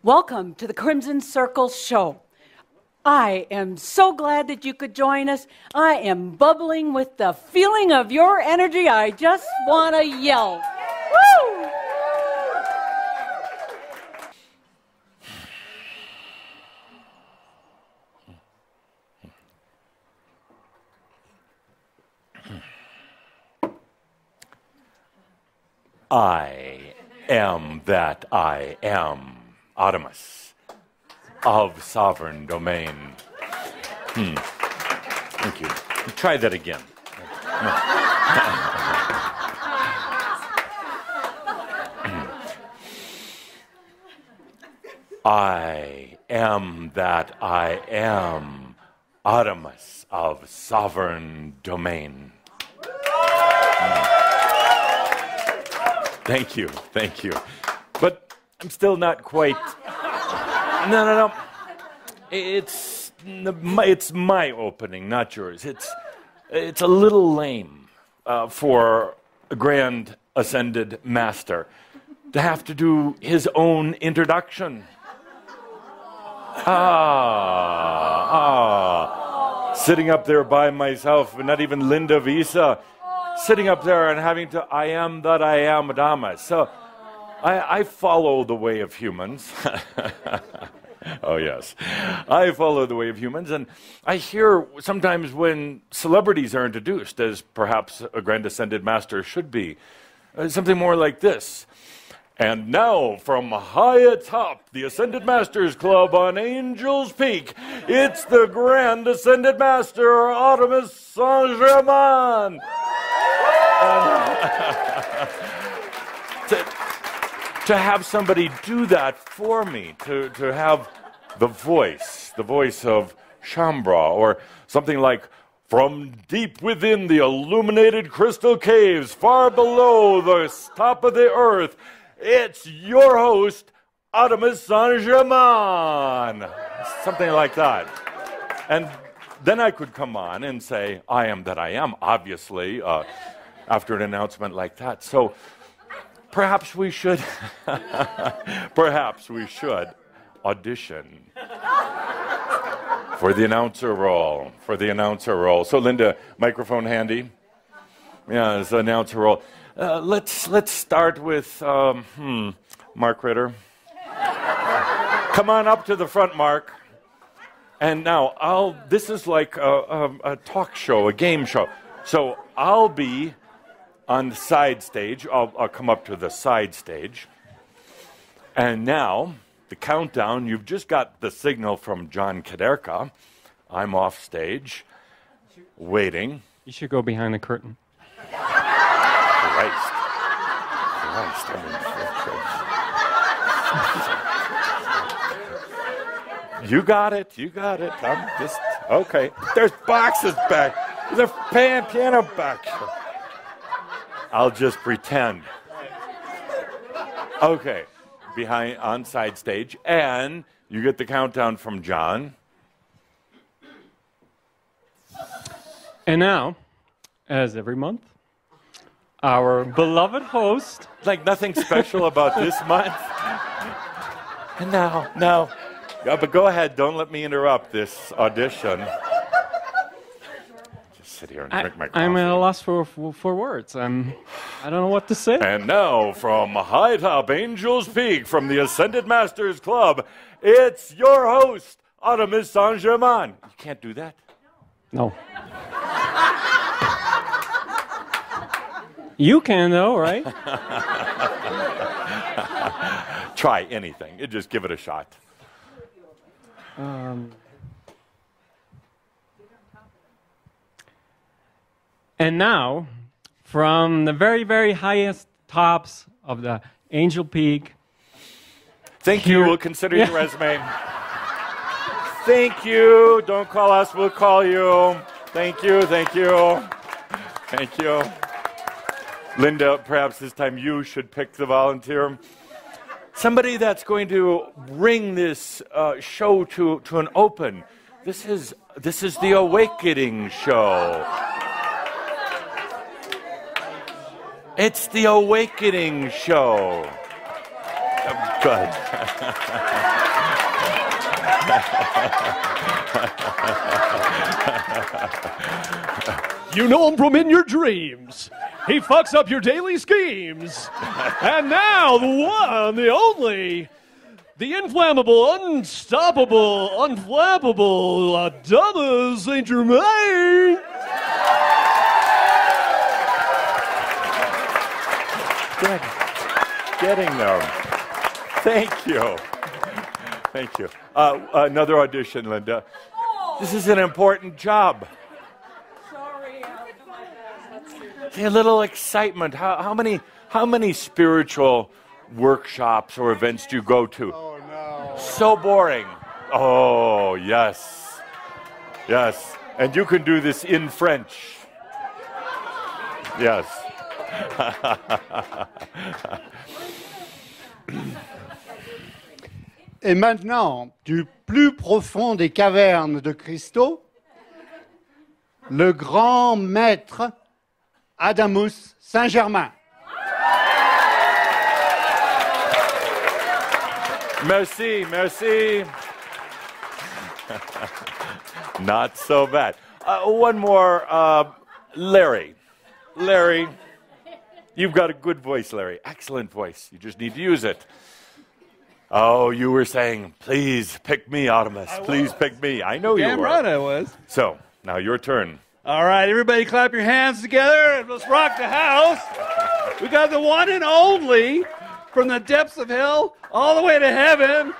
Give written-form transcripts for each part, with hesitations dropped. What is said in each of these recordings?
Welcome to the Crimson Circle Show. I am so glad that you could join us. I am bubbling with the feeling of your energy. I just want to yell. Woo! I am that I am, Automus, of sovereign domain. Thank you. Try that again. I am that I am, Automus, of sovereign domain. Thank you, thank you. But I'm still not quite... No. It's my opening, not yours. It's a little lame for a grand ascended master to have to do his own introduction. Sitting up there by myself, and not even Linda Visa, sitting up there and having to, I am that I am, Adama. So I follow the way of humans. Oh, yes. I follow the way of humans. And I hear sometimes when celebrities are introduced, as perhaps a grand ascended master should be, something more like this. And now, from high atop the Ascended Masters Club on Angel's Peak, it's the Grand Ascended Master, Automus Saint-Germain. To have somebody do that for me, to have the voice of Shambra, or something like, from deep within the illuminated crystal caves, far below the top of the earth, it's your host, Automus Saint-Germain. Something like that. And then I could come on and say, I am that I am, obviously, after an announcement like that. So perhaps we should audition for the announcer role. So Linda, microphone handy. Yeah, it's the announcer role. Let's start with Mark Ritter. Come on up to the front, Mark. And now this is like a talk show, a game show. So I'll be on the side stage. I'll come up to the side stage. And now, the countdown, you've just got the signal from John Kaderka. I'm off stage, waiting. You should go behind the curtain. Christ. You got it. I'm just, okay. There's boxes back. There's a piano back. I'll just pretend. Okay. On side stage, and you get the countdown from John. And now, as every month, our beloved host... Like nothing special about this month. And now. But go ahead, don't let me interrupt this audition. Just sit here and drink my coffee. I'm at a loss for words. I don't know what to say. And now, from high atop Angel's Peak, from the Ascended Masters Club, it's your host, Automus Saint-Germain. You can't do that? No. You can, though, right? Try anything. Just give it a shot. And now, from the very, very highest tops of the Angel Peak. Thank you. We'll consider your resume. Thank you. Don't call us. We'll call you. Thank you. Linda, perhaps this time you should pick the volunteer. Somebody that's going to bring this show to an open. This is the Awakening Show. It's the Awakening Show. Good. You know him from in your dreams. He fucks up your daily schemes. And now the one, the only, the inflammable, unstoppable, unflappable Adonis Saint Germain. Good. Getting there. Thank you. Thank you. Another audition, Linda. This is an important job. Sorry, I'll do my best. A little excitement. How many spiritual workshops or events do you go to? Oh, no. So boring. Oh, yes. Yes. And you can do this in French. Yes. Et maintenant, du plus profond des cavernes de cristaux, le grand maître Adamus Saint-Germain. Merci, merci. Not so bad. One more, Larry. Larry, you've got a good voice, Larry. Excellent voice. You just need to use it. Oh, you were saying, please pick me, Artemis. Please pick me. I know you Damn were. right I was. So, now your turn. All right, everybody clap your hands together and let's rock the house. We got the one and only, from the depths of hell all the way to heaven,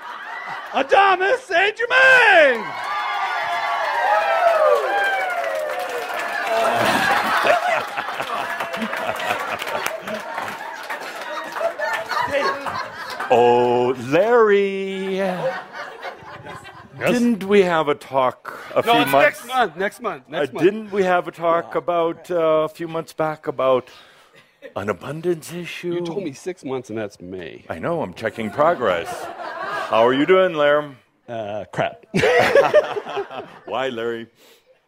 Adonis Saint Germain. Oh, Larry. Didn't we have a talk a few No, it's months? next month. Didn't we have a talk about a few months back about an abundance issue? You told me 6 months, and that's May. I know, I'm checking progress. How are you doing, Larry? Crap. Why, Larry?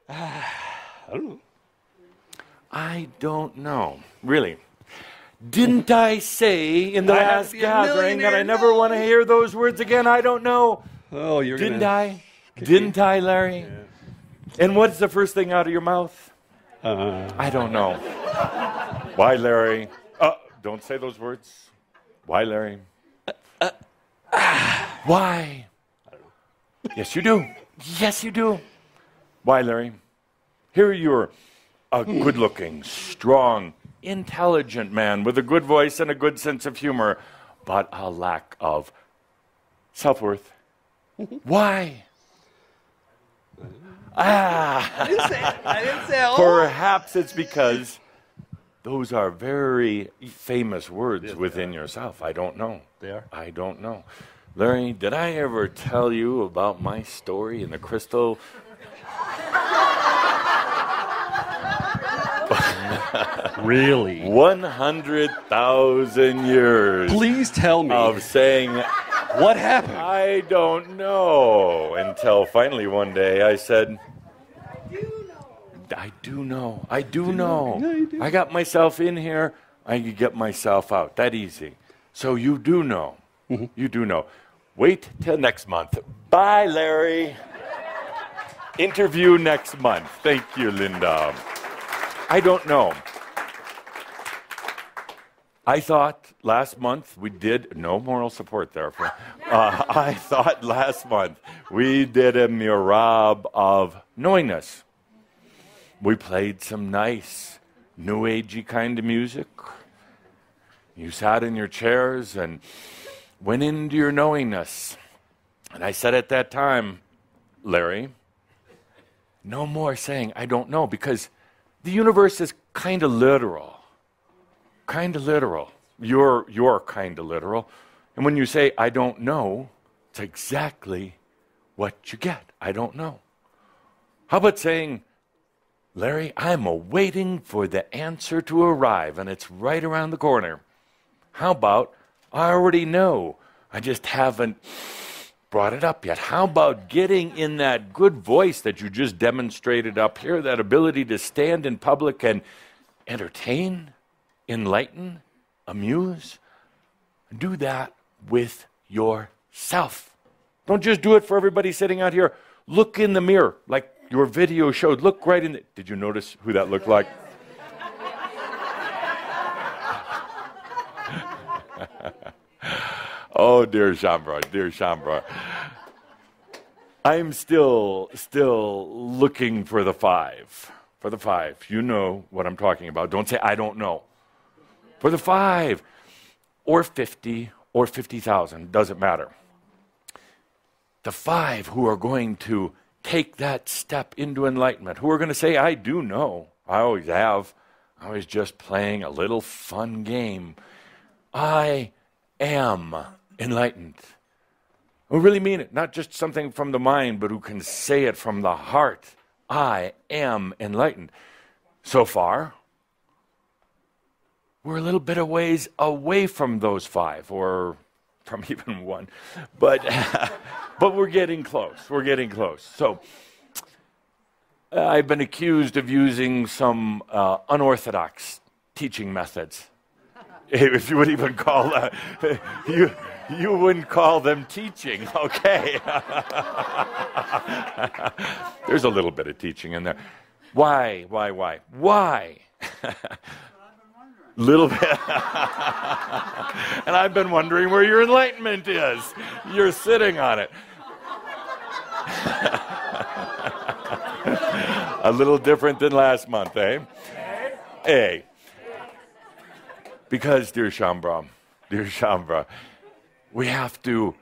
I don't know. I don't know. Really. Didn't I say in the I have last to be a gathering that I millionaire? never want to hear those words again? I don't know. Oh, you're Didn't gonna... I? Didn't I, Larry? Yeah. And what's the first thing out of your mouth? I don't know. Why, Larry? Don't say those words. Why, Larry? Why? I don't know. Yes, you do. Yes, you do. Why, Larry? Here you're a good-looking, strong, intelligent man with a good voice and a good sense of humor, but a lack of self-worth. Why? I didn't say all. Perhaps it's because those are very famous words within yourself. I don't know. They are? I don't know. Larry, did I ever tell you about my story in the crystal? Really? 100,000 years Please tell me. of saying, What happened? I don't know, until finally one day I said, I do know. I do know. Yeah, you do. I got myself in here. I can get myself out. That easy. So you do know. You do know. Wait till next month. Bye, Larry. Interview next month. Thank you, Linda. I don't know. I thought last month we did, no moral support there. I thought last month we did a mirab of knowingness. We played some nice, new agey kind of music. You sat in your chairs and went into your knowingness. And I said at that time, Larry, no more saying I don't know, because the universe is kind of literal. Kind of literal. You're kind of literal. And when you say I don't know, it's exactly what you get. I don't know. How about saying, Larry, I'm awaiting for the answer to arrive, and it's right around the corner. How about, I already know, I just haven't brought it up yet. How about getting in that good voice that you just demonstrated up here, that ability to stand in public and entertain, enlighten, amuse? Do that with yourself. Don't just do it for everybody sitting out here. Look in the mirror, like your video showed. Look right in the... Did you notice who that looked like? Oh, dear Shambra, dear Shambra. I'm still looking for the 5. For the 5. You know what I'm talking about. Don't say, I don't know. For the 5. Or 50 or 50,000. Doesn't matter. The 5 who are going to take that step into enlightenment. Who are going to say, I do know. I always have. I was just playing a little fun game. I am enlightened. Who really mean it, not just something from the mind, but who can say it from the heart. I am enlightened. So far, we're a little bit of ways away from those 5, or from even 1, but but we're getting close. We're getting close. So I've been accused of using some unorthodox teaching methods. If you would even call that, you wouldn't call them teaching, okay? There's a little bit of teaching in there. Why? Little bit. And I've been wondering where your enlightenment is. You're sitting on it. A little different than last month, eh? Hey. Because, dear Shambra, we have to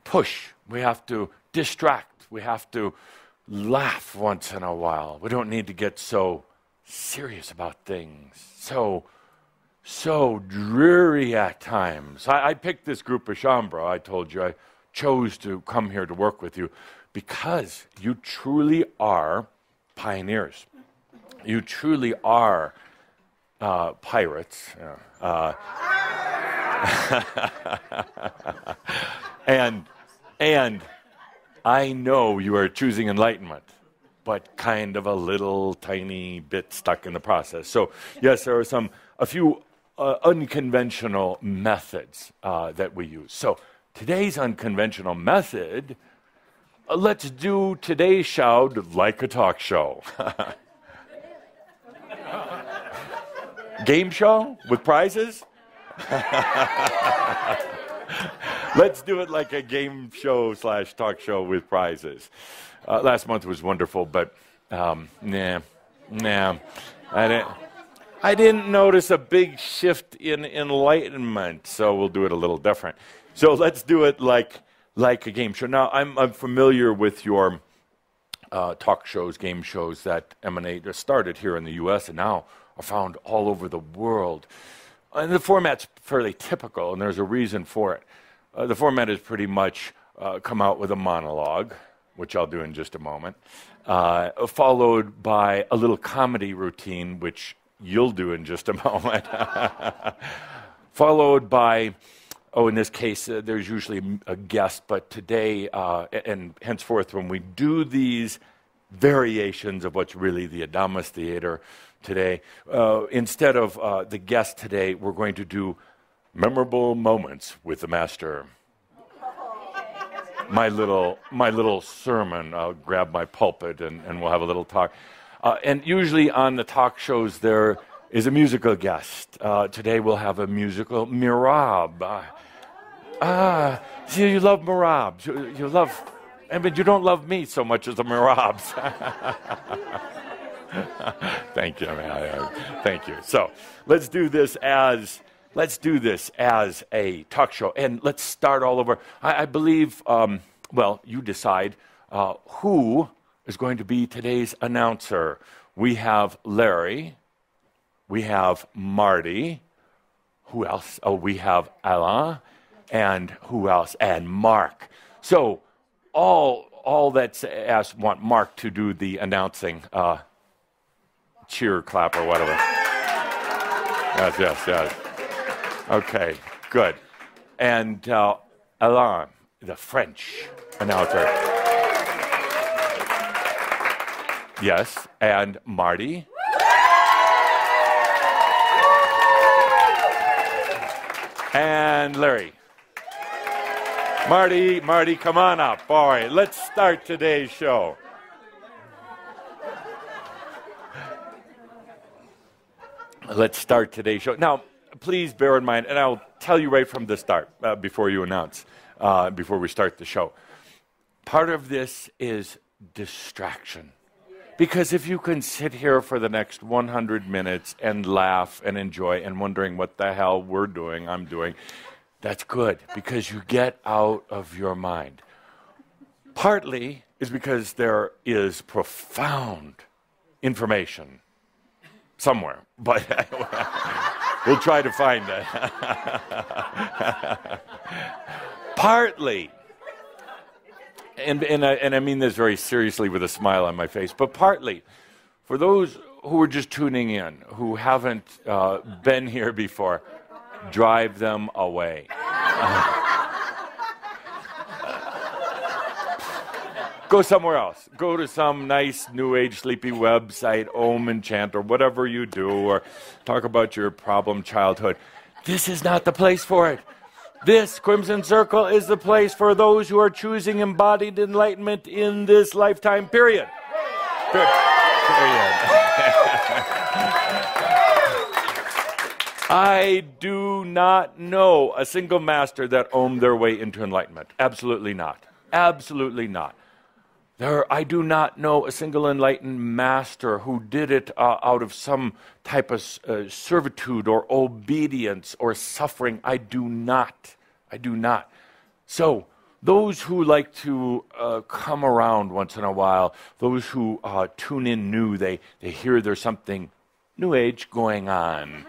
push. We have to distract. We have to laugh once in a while. We don't need to get so serious about things. So dreary at times. I picked this group of Shambra. I told you I chose to come here to work with you because you truly are pioneers. You truly are pirates. And I know you are choosing enlightenment, but kind of a little tiny bit stuck in the process. So yes, there are a few unconventional methods that we use. So today's unconventional method, let's do today's showd like a talk show. Game show with prizes? Let's do it like a game show / talk show with prizes. Last month was wonderful, but nah. I didn't notice a big shift in enlightenment, so we'll do it a little different. So let's do it like a game show. Now, I'm familiar with your talk shows, game shows that started here in the U.S. and now are found all over the world. And the format's fairly typical, and there's a reason for it. The format is pretty much come out with a monologue, which I'll do in just a moment, followed by a little comedy routine, which you'll do in just a moment, followed by, in this case, there's usually a guest, but today and henceforth, when we do these variations of what's really the Adamus Theater today, instead of the guest today, we're going to do memorable moments with the master. My little sermon. I'll grab my pulpit and we'll have a little talk. And usually on the talk shows there is a musical guest. Today we'll have a musical mirab. See, you love mirabs. You love, but you don't love me so much as the mirabs. Thank you, man. Thank you. So let's do this as a talk show, and let's start all over. I believe. You decide who is going to be today's announcer. We have Larry. We have Marty. Who else? Oh, we have Alain. And who else? And Mark. So all that's asked, want Mark to do the announcing. Cheer, clap, or whatever. Yes. Okay, good. And Alain, the French announcer. Yes, and Marty. And Larry. Marty, come on up. All right, let's start today's show. Let's start today's show. Now, please bear in mind, and I'll tell you right from the start, before you announce, before we start the show. Part of this is distraction. Because if you can sit here for the next 100 minutes and laugh and enjoy and wondering what the hell I'm doing, that's good, because you get out of your mind. Partly is because there is profound information somewhere, but we'll try to find it. Partly, and I mean this very seriously with a smile on my face, but partly, for those who are just tuning in, who haven't been here before, drive them away. Go somewhere else. Go to some nice New Age sleepy website, Enchant, or whatever you do, or talk about your problem childhood. This is not the place for it. This Crimson Circle is the place for those who are choosing embodied enlightenment in this lifetime, period. Period. I do not know a single master that owned their way into enlightenment. Absolutely not. Absolutely not. I do not know a single enlightened master who did it out of some type of servitude or obedience or suffering. I do not. I do not. So those who like to come around once in a while, those who tune in new, they hear there's something New Age going on.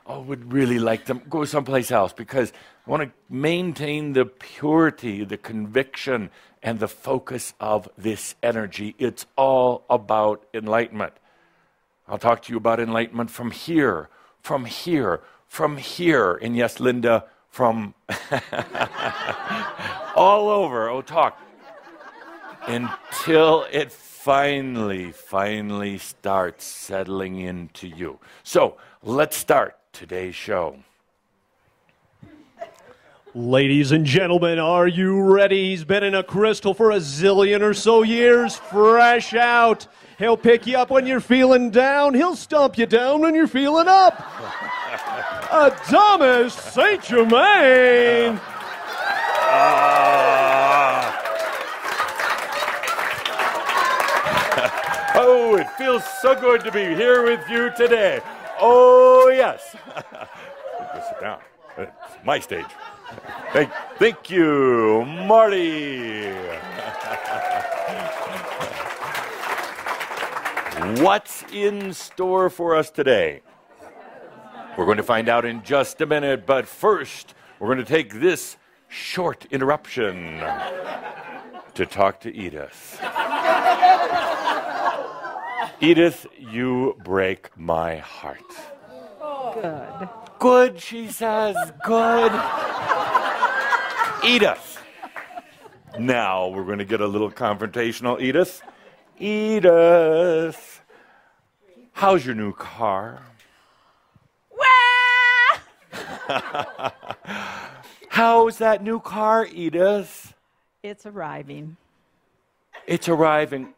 I would really like them go someplace else, because I want to maintain the purity, the conviction, and the focus of this energy. It's all about enlightenment. I'll talk to you about enlightenment from here, from here, from here. And yes, Linda, from all over. I'll talk until it finally starts settling into you. So let's start today's show. Ladies and gentlemen, are you ready? He's been in a crystal for a zillion or so years, fresh out. He'll pick you up when you're feeling down. He'll stomp you down when you're feeling up. Adonis Saint Germain. Oh, it feels so good to be here with you today. Oh, yes. Sit down. It's my stage. Thank you, Marty. What's in store for us today? We're going to find out in just a minute, but first, we're going to take this short interruption to talk to Edith. Edith, you break my heart. Good. Good, she says. Good. Edith. Now we're going to get a little confrontational. Edith. Edith. How's your new car? How's that new car, Edith? It's arriving. It's arriving.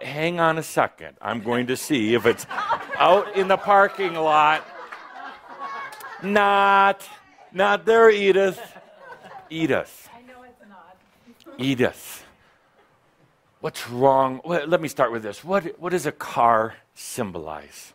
Hang on a second. I'm going to see if it's out in the parking lot. Not there, Edith. Edith. I know it's not. Edith. What's wrong? Well, let me start with this. What does a car symbolize?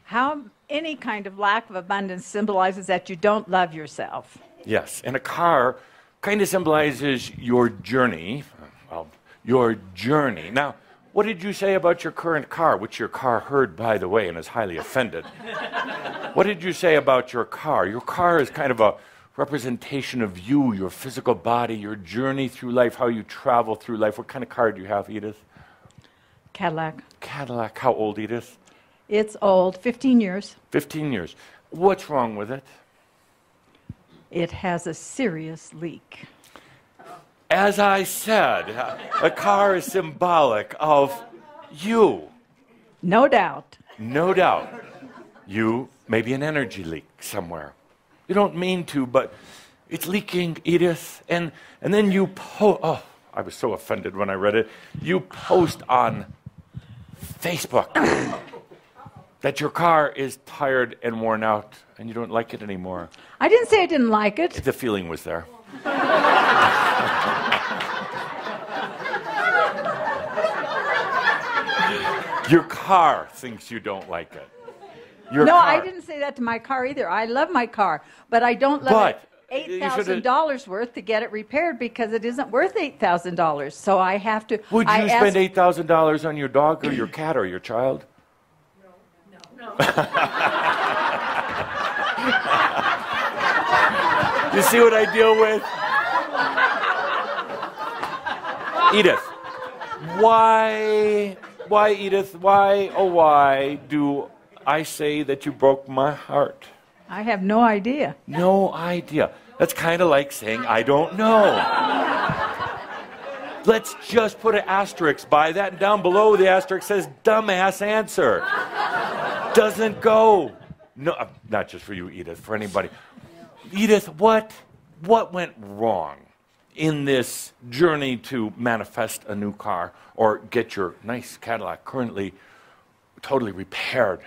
How any kind of lack of abundance symbolizes that you don't love yourself. Yes, and a car kind of symbolizes your journey. Well, your journey. Now, what did you say about your current car, which your car heard, by the way, and is highly offended? What did you say about your car? Your car is kind of a representation of you, your physical body, your journey through life, how you travel through life. What kind of car do you have, Edith? Cadillac. Cadillac. How old, Edith? It's old, 15 years. 15 years. What's wrong with it? It has a serious leak. As I said, a car is symbolic of you. No doubt. No doubt. You, maybe an energy leak somewhere. You don't mean to, but it's leaking, Edith. And then you post. Oh, I was so offended when I read it. You post on Facebook that your car is tired and worn out and you don't like it anymore. I didn't say I didn't like it. The feeling was there. Your car thinks you don't like it. Your No, car. I didn't say that to my car either. I love my car, but I don't love it $8,000 worth to get it repaired because it isn't worth $8,000. So I have to. Would you spend $8,000 on your dog or your cat or your child? No. You see what I deal with? Edith, why, Edith, why, oh why do I say that you broke my heart? I have no idea. No idea. That's kind of like saying, I don't know. Let's just put an asterisk by that, and down below the asterisk says, dumbass answer. Doesn't go. No, not just for you, Edith, for anybody. Edith, what went wrong in this journey to manifest a new car or get your nice Cadillac currently totally repaired,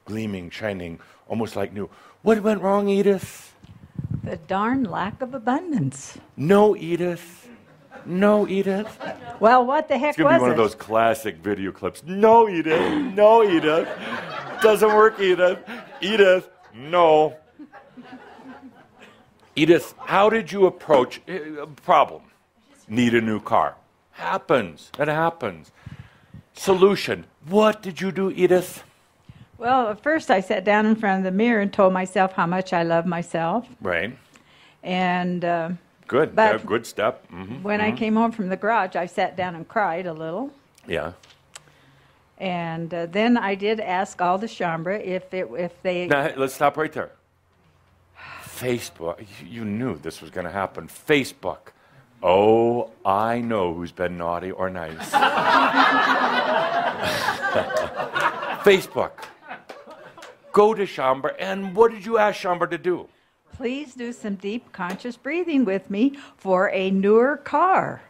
gleaming, shining, almost like new? What went wrong, Edith? The darn lack of abundance. No, Edith. No, Edith. Well, what the heck It's going to be one of those classic video clips. No, Edith. No, Edith. Doesn't work, Edith. Edith, no. Edith, how did you approach a problem? Need a new car. Happens. It happens. Solution. What did you do, Edith? Well, at first I sat down in front of the mirror and told myself how much I love myself. Right. And good. But good step. Mm-hmm. When I came home from the garage, I sat down and cried a little. Yeah. And then I did ask all the Chambra if they... Now, let's stop right there. Facebook. You knew this was going to happen. Facebook. Oh, I know who's been naughty or nice. Facebook. Go to Chambra, and what did you ask Chambra to do? Please do some deep conscious breathing with me for a newer car.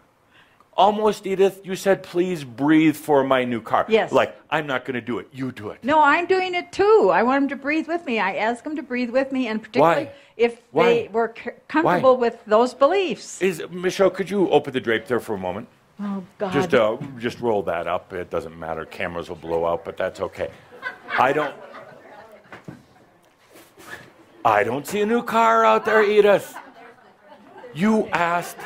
Almost, Edith, you said, please breathe for my new car. Yes. Like, I'm not going to do it. You do it. No, I'm doing it too. I want them to breathe with me. I ask them to breathe with me, and particularly if they were comfortable with those beliefs. Michelle, could you open the drape there for a moment? Oh, God. Just roll that up. It doesn't matter. Cameras will blow out, but that's okay. I don't see a new car out there, Edith. You asked.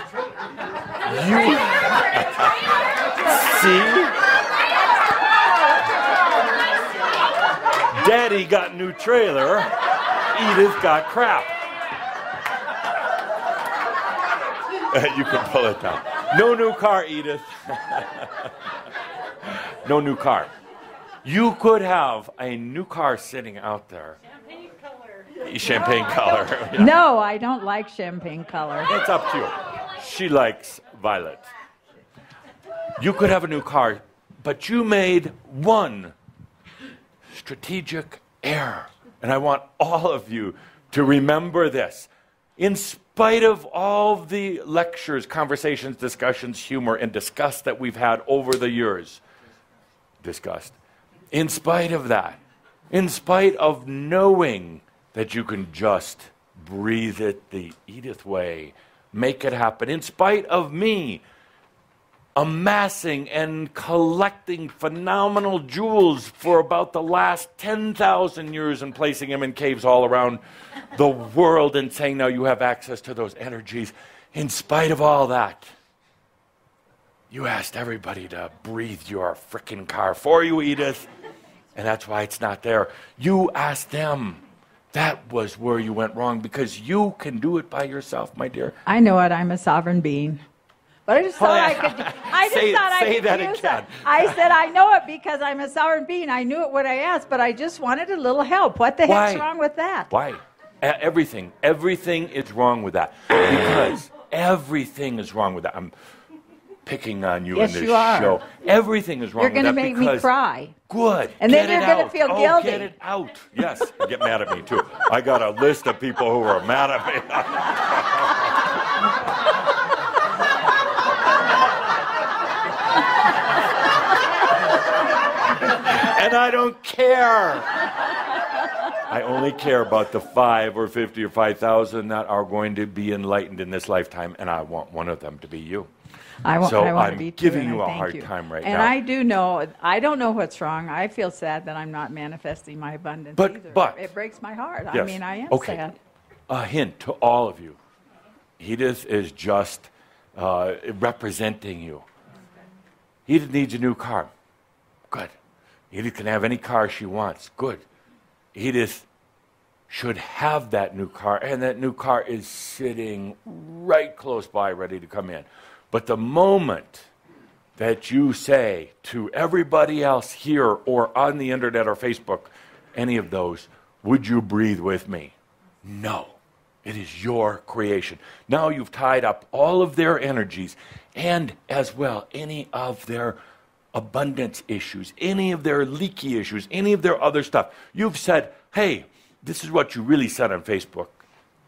See? Daddy got new trailer. Edith got crap. You can pull it down. No new car, Edith. No new car. You could have a new car sitting out there. Champagne color. Yeah. No, I don't like champagne color. It's up to you. She likes violet. You could have a new car, but you made one strategic error. And I want all of you to remember this. In spite of all the lectures, conversations, discussions, humor, and disgust that we've had over the years, in spite of that, in spite of knowing that you can just breathe it the Edith way, make it happen, in spite of me amassing and collecting phenomenal jewels for about the last 10,000 years and placing them in caves all around the world and saying now you have access to those energies. In spite of all that, you asked everybody to breathe your frickin' car for you, Edith, and that's why it's not there. You asked them. That was where you went wrong because you can do it by yourself, my dear. I know it. I'm a sovereign being. But I just thought I could. Say that again. I said I know it because I'm a sovereign being. I knew it when I asked, but I just wanted a little help. What the heck's wrong with that? Why? Everything is wrong with that because everything is wrong with that. picking on you Yes, in this you are. show. Everything is wrong You're with going to that make me because- cry. Good. And then Get you're it gonna out. feel Oh, guilty. get it out. Yes. Get mad at me, too. I got a list of people who are mad at me. And I don't care. I only care about the 5 or 50 or 5,000 that are going to be enlightened in this lifetime, and I want one of them to be you. I want to I'm be too, giving and you I a thank hard you. time right and now. I do know, I don't know what's wrong. I feel sad that I'm not manifesting my abundance either. But It breaks my heart. I Yes. mean, I am Okay. sad. A hint to all of you. Edith is just representing you. Edith needs a new car. Good. Edith can have any car she wants. Good. Edith should have that new car, and that new car is sitting right close by, ready to come in. But the moment that you say to everybody else here or on the internet or Facebook, any of those, would you breathe with me? No. It is your creation. Now you've tied up all of their energies and as well any of their abundance issues, any of their leaky issues, any of their other stuff. You've said, hey, this is what you really said on Facebook.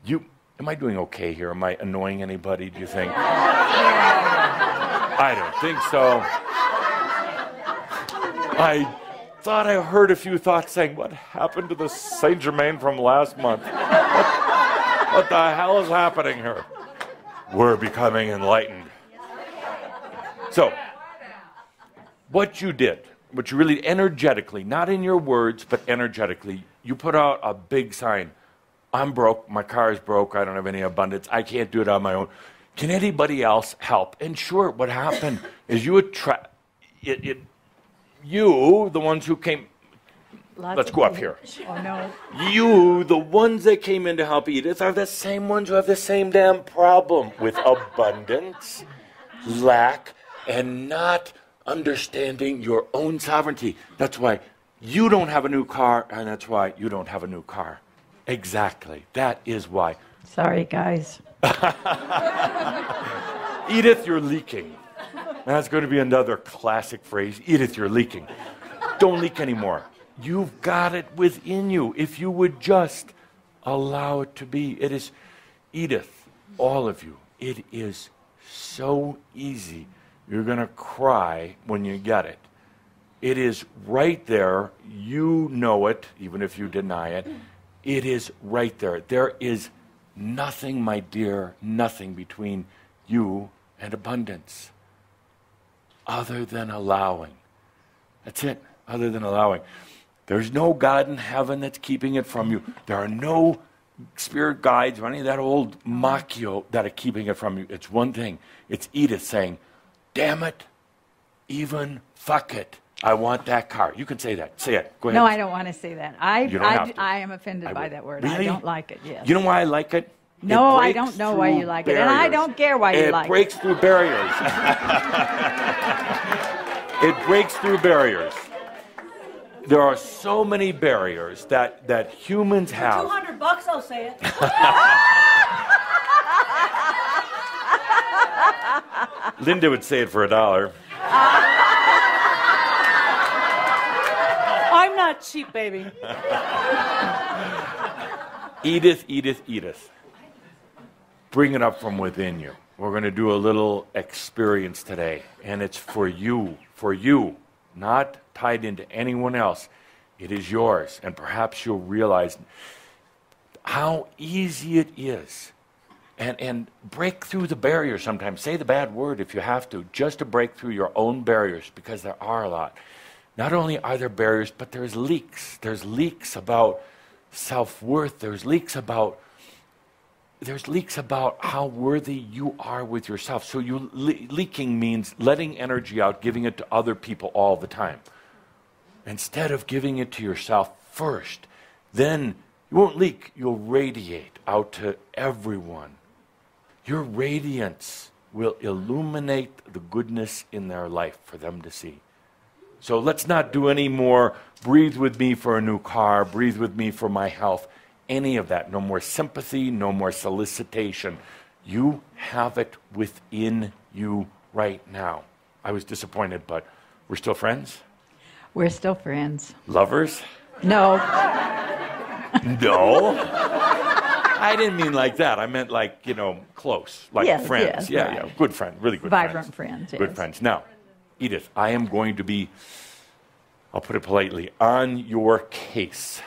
Am I doing okay here? Am I annoying anybody, do you think? I don't think so. I thought I heard a few thoughts saying, what happened to the Saint Germain from last month? What the hell is happening here? We're becoming enlightened. So, what you did, what you really energetically, not in your words, but energetically, you put out a big sign. I'm broke, my car is broke, I don't have any abundance, I can't do it on my own. Can anybody else help? And sure, what happened is you attract, you, the ones who came, let's go up here. Oh, no. You, the ones that came in to help Edith, are the same ones who have the same damn problem with abundance, lack, and not understanding your own sovereignty. That's why you don't have a new car, and that's why you don't have a new car. Exactly. That is why. Sorry, guys. Edith, you're leaking. That's going to be another classic phrase. Edith, you're leaking. Don't leak anymore. You've got it within you. If you would just allow it to be. It is, Edith, all of you, it is so easy. You're going to cry when you get it. It is right there. You know it, even if you deny it. It is right there. There is nothing, my dear, nothing between you and abundance other than allowing. That's it, other than allowing. There's no God in heaven that's keeping it from you. There are no spirit guides or any of that old macchio that are keeping it from you. It's one thing. It's Edith saying, damn it, even fuck it. I want that car. You can say that. Say it. Go ahead. No, I don't want to say that. You don't have to. I am offended by that word. I Really? don't like it, yes. You know why I like it? No, It I breaks don't know why you through like it. And I barriers. don't care why you like it. It breaks through barriers. It breaks through barriers. There are so many barriers that humans have. $200, I'll say it. Linda would say it for $1. I'm not cheap, baby. Edith, Edith, Edith. Bring it up from within you. We're going to do a little experience today, and it's for you, not tied into anyone else. It is yours, and perhaps you'll realize how easy it is. And break through the barriers sometimes. Say the bad word if you have to, just to break through your own barriers, because there are a lot. Not only are there barriers, but there's leaks. There's leaks about self-worth. There's leaks about how worthy you are with yourself. So leaking means letting energy out, giving it to other people all the time. Instead of giving it to yourself first, then you won't leak. You'll radiate out to everyone. Your radiance will illuminate the goodness in their life for them to see. So let's not do any more breathe with me for a new car, breathe with me for my health, any of that. No more sympathy, no more solicitation. You have it within you right now. I was disappointed, but we're still friends? We're still friends. Lovers? No. No. I didn't mean like that. I meant like, you know, close, like Yes, friends. yes, Yeah, right. yeah, good friend, really good Vibrant friends, Good yes. friends. Now, Edith, I am going to be, I'll put it politely, on your case,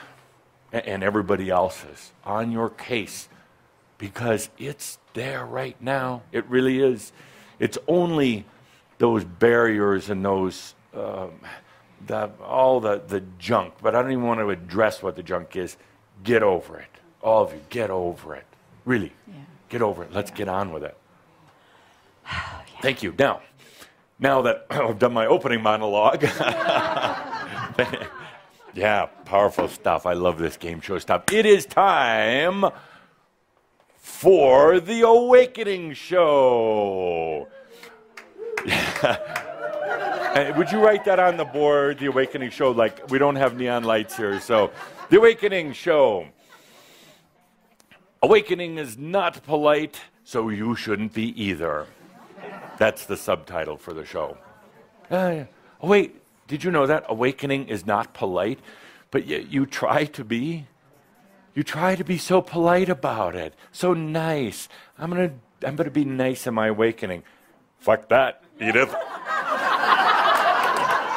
and everybody else's, on your case, because it's there right now. It really is. It's only those barriers and those, all the junk, but I don't even want to address what the junk is. Get over it. All of you, get over it. Really, get over it. Let's get on with it. Thank you. Now that I've done my opening monologue, yeah, powerful stuff. I love this game show stuff. It is time for the Awakening Show. Would you write that on the board, the Awakening Show? Like, we don't have neon lights here, so the Awakening Show. Awakening is not polite, so you shouldn't be either. That's the subtitle for the show. Oh, wait, did you know that? Awakening is not polite, but yet you try to be. You try to be so polite about it, so nice. I'm gonna be nice in my awakening. Fuck that, Edith.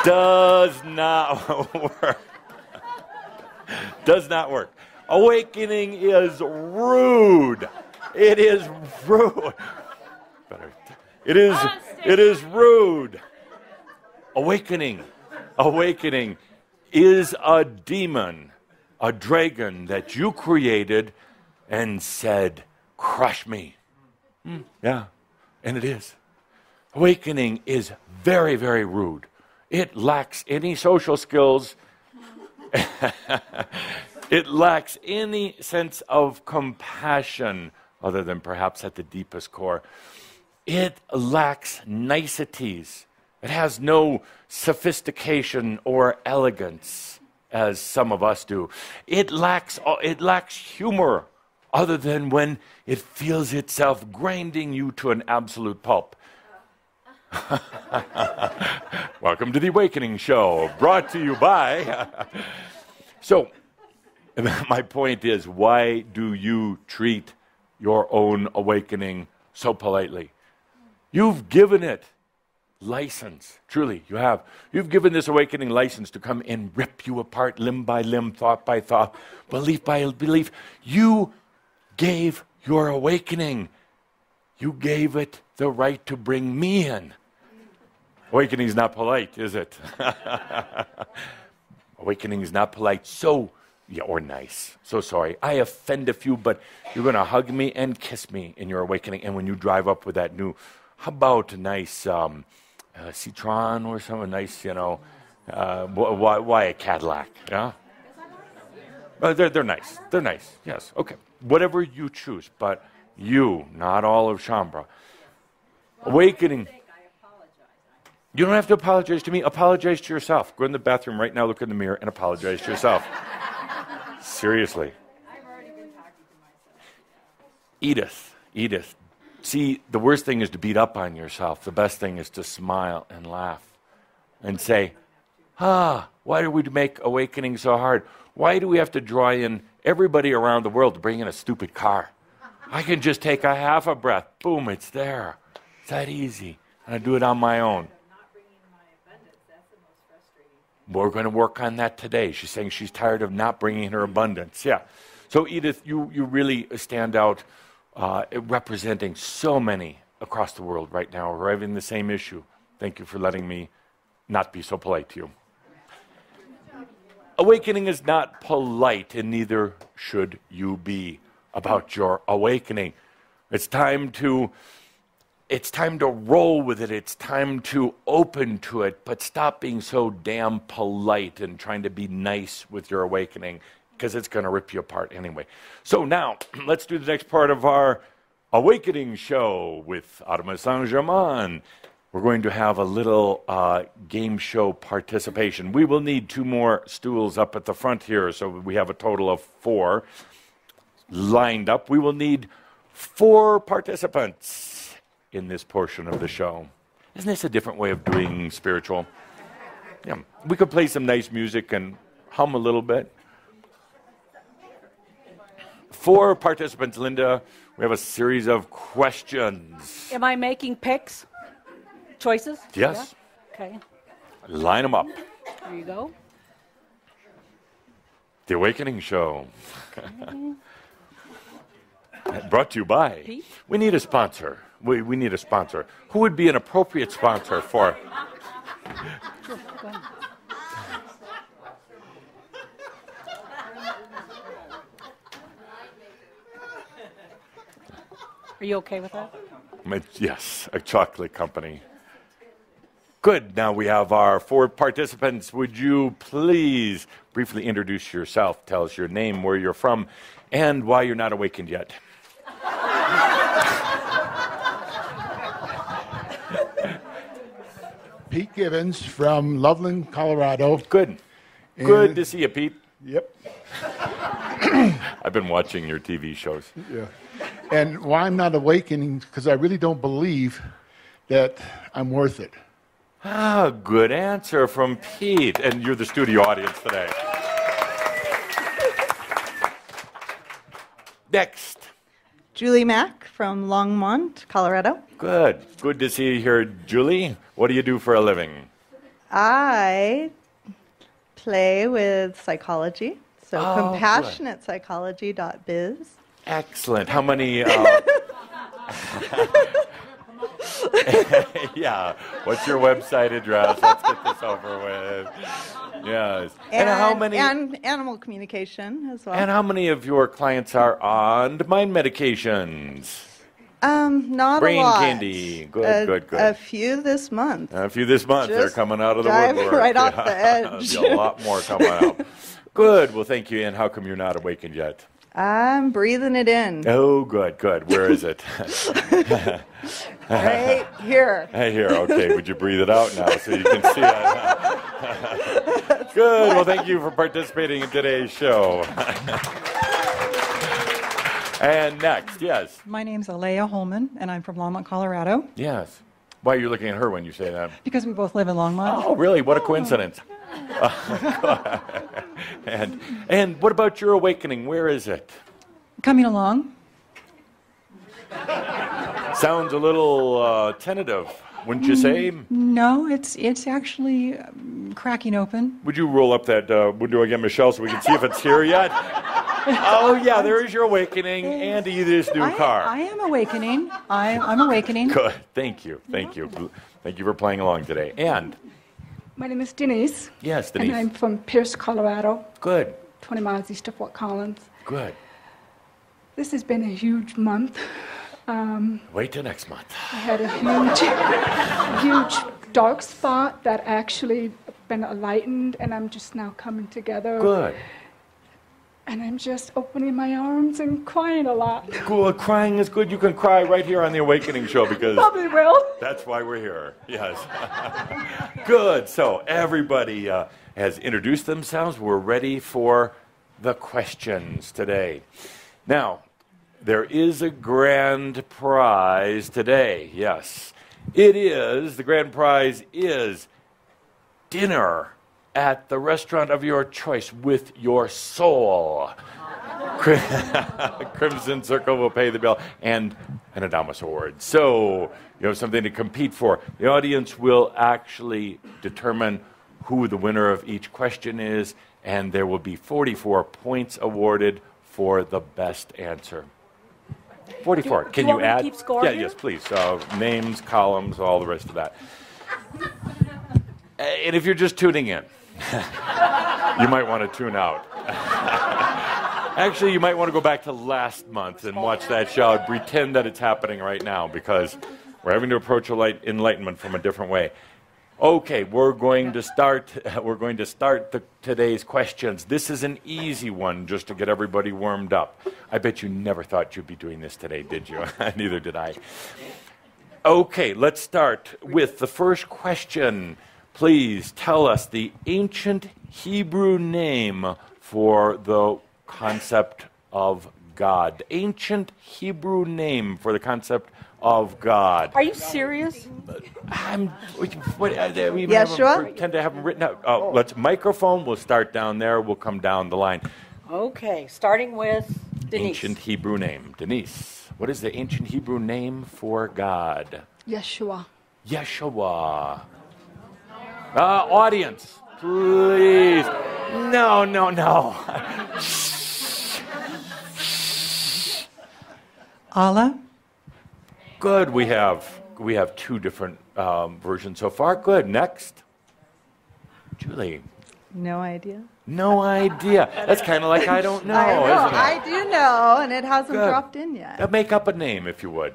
Does not work. Does not work. Awakening is rude. It is rude. It is rude. Awakening is a demon, a dragon that you created and said, crush me. Yeah, and it is. Awakening is very, very rude. It lacks any social skills. It lacks any sense of compassion, other than perhaps at the deepest core. It lacks niceties. It has no sophistication or elegance, as some of us do. It lacks humor, other than when it feels itself grinding you to an absolute pulp. Welcome to the Awakening Show, brought to you by... So, my point is, why do you treat your own awakening so politely? You've given it license. Truly, you have. You've given this awakening license to come and rip you apart limb by limb, thought by thought, belief by belief. You gave your awakening. You gave it the right to bring me in. Awakening is not polite, is it? Awakening is not polite. Or nice. So sorry. I offend a few, but you're going to hug me and kiss me in your awakening. And when you drive up with that new, how about a nice Citroen or something nice, you know, why a Cadillac? Yeah? They're nice. They're nice. Yes. Okay. Whatever you choose, but you, not all of Shambra. Awakening. You don't have to apologize to me. Apologize to yourself. Go in the bathroom right now, look in the mirror, and apologize to yourself. Seriously. I've already been talking to myself. Edith. See, the worst thing is to beat up on yourself. The best thing is to smile and laugh and say, why do we make awakening so hard? Why do we have to draw in everybody around the world to bring in a stupid car? I can just take a half a breath. Boom, it's there. It's that easy. And I do it on my own. We're going to work on that today. She's saying she's tired of not bringing her abundance. Yeah. So, Edith, you really stand out representing so many across the world right now who are having the same issue. Thank you for letting me not be so polite to you. Awakening is not polite, and neither should you be about your awakening. It's time to roll with it. It's time to open to it, but stop being so damn polite and trying to be nice with your awakening, because it's going to rip you apart anyway. So now, let's do the next part of our Awakening Show with Arma Saint-Germain. We're going to have a little game show participation. We will need 2 more stools up at the front here, so we have a total of 4 lined up. We will need 4 participants in this portion of the show. Isn't this a different way of doing spiritual? Yeah. We could play some nice music and hum a little bit. 4 participants, Linda. We have a series of questions. Am I making picks? Choices? Yes. Yeah? Okay. Line them up. There you go. The Awakening Show. Brought to you by. Pete? We need a sponsor. We need a sponsor. Who would be an appropriate sponsor for? Sure, go ahead. Are you okay with that? Yes, a chocolate company. Good. Now we have our 4 participants. Would you please briefly introduce yourself? Tell us your name, where you're from, and why you're not awakened yet. Pete Gibbons from Loveland, Colorado. Good. Good to see you, Pete. Yep. I've been watching your TV shows. Yeah. And why I'm not awakening, because I really don't believe that I'm worth it. Ah, good answer from Pete. And you're the studio audience today. Next. Julie Mack from Longmont, Colorado. Good. Good to see you here, Julie. What do you do for a living? I play with psychology, so compassionatepsychology.biz. Excellent. How many... yeah. What's your website address? Let's get this over with. Yes. And how many... And animal communication as well. And how many of your clients are on mind medications? Not Brain a lot. candy. Good. A few this month. A few this month. They're Just coming out of the dive woodwork. right off the edge. There'll be a lot more coming out. Good. Well, thank you. And how come you're not awakened yet? I'm breathing it in. Oh, good. Where is it? Right here. Here. Okay. Would you breathe it out now so you can see it? Good. Well, thank you for participating in today's show. And next, yes. My name's Alea Holman, and I'm from Longmont, Colorado. Yes. Why are you looking at her when you say that? Because we both live in Longmont. Oh, really? What a coincidence. And what about your awakening? Where is it? Coming along. Sounds a little tentative, wouldn't you say? No, it's actually cracking open. Would you roll up that window again, Michelle, so we can see if it's here yet? Oh, yeah, there is your awakening and this new car. I am awakening. I'm awakening. Good. Thank you. Thank you for playing along today. And? My name is Denise. Yes, Denise. And I'm from Pierce, Colorado. Good. 20 miles east of Fort Collins. Good. This has been a huge month. Wait till next month. I had a huge dark spot that actually been enlightened, and I'm just now coming together. Good. And I'm just opening my arms and crying a lot. Good. Crying is good. You can cry right here on the Awakening Show because probably will. That's why we're here. Yes. Good. So everybody has introduced themselves. We're ready for the questions today. Now, there is a grand prize today. Yes, it is. The grand prize is dinner at the restaurant of your choice with your soul. Crimson Circle will pay the bill and an Adamus Award. So you have something to compete for. The audience will actually determine who the winner of each question is, and there will be 44 points awarded for the best answer. 44. Can you add? Keep score yeah, here? yes, please. Names, columns, all the rest of that. And if you're just tuning in, you might want to tune out. Actually, you might want to go back to last month and watch that show and pretend that it's happening right now because we're having to approach enlightenment from a different way. Okay, we're going to start today's questions. This is an easy one just to get everybody warmed up. I bet you never thought you'd be doing this today, did you? Neither did I. Okay, let's start with the first question. Please tell us the ancient Hebrew name for the concept of God. Ancient Hebrew name for the concept of God. Are you serious? Yeshua? Tend to have them written out. Let's microphone. We'll start down there. We'll come down the line. Okay, starting with Denise. Ancient Hebrew name. Denise, what is the ancient Hebrew name for God? Yeshua. Yeshua. Audience, please. No. Allah? Good. We have two different versions so far. Good. Next. Julie. No idea. No idea. That's kind of like I don't know, I know. isn't it? I do know, and it hasn't Good. dropped in yet. Make up a name, if you would.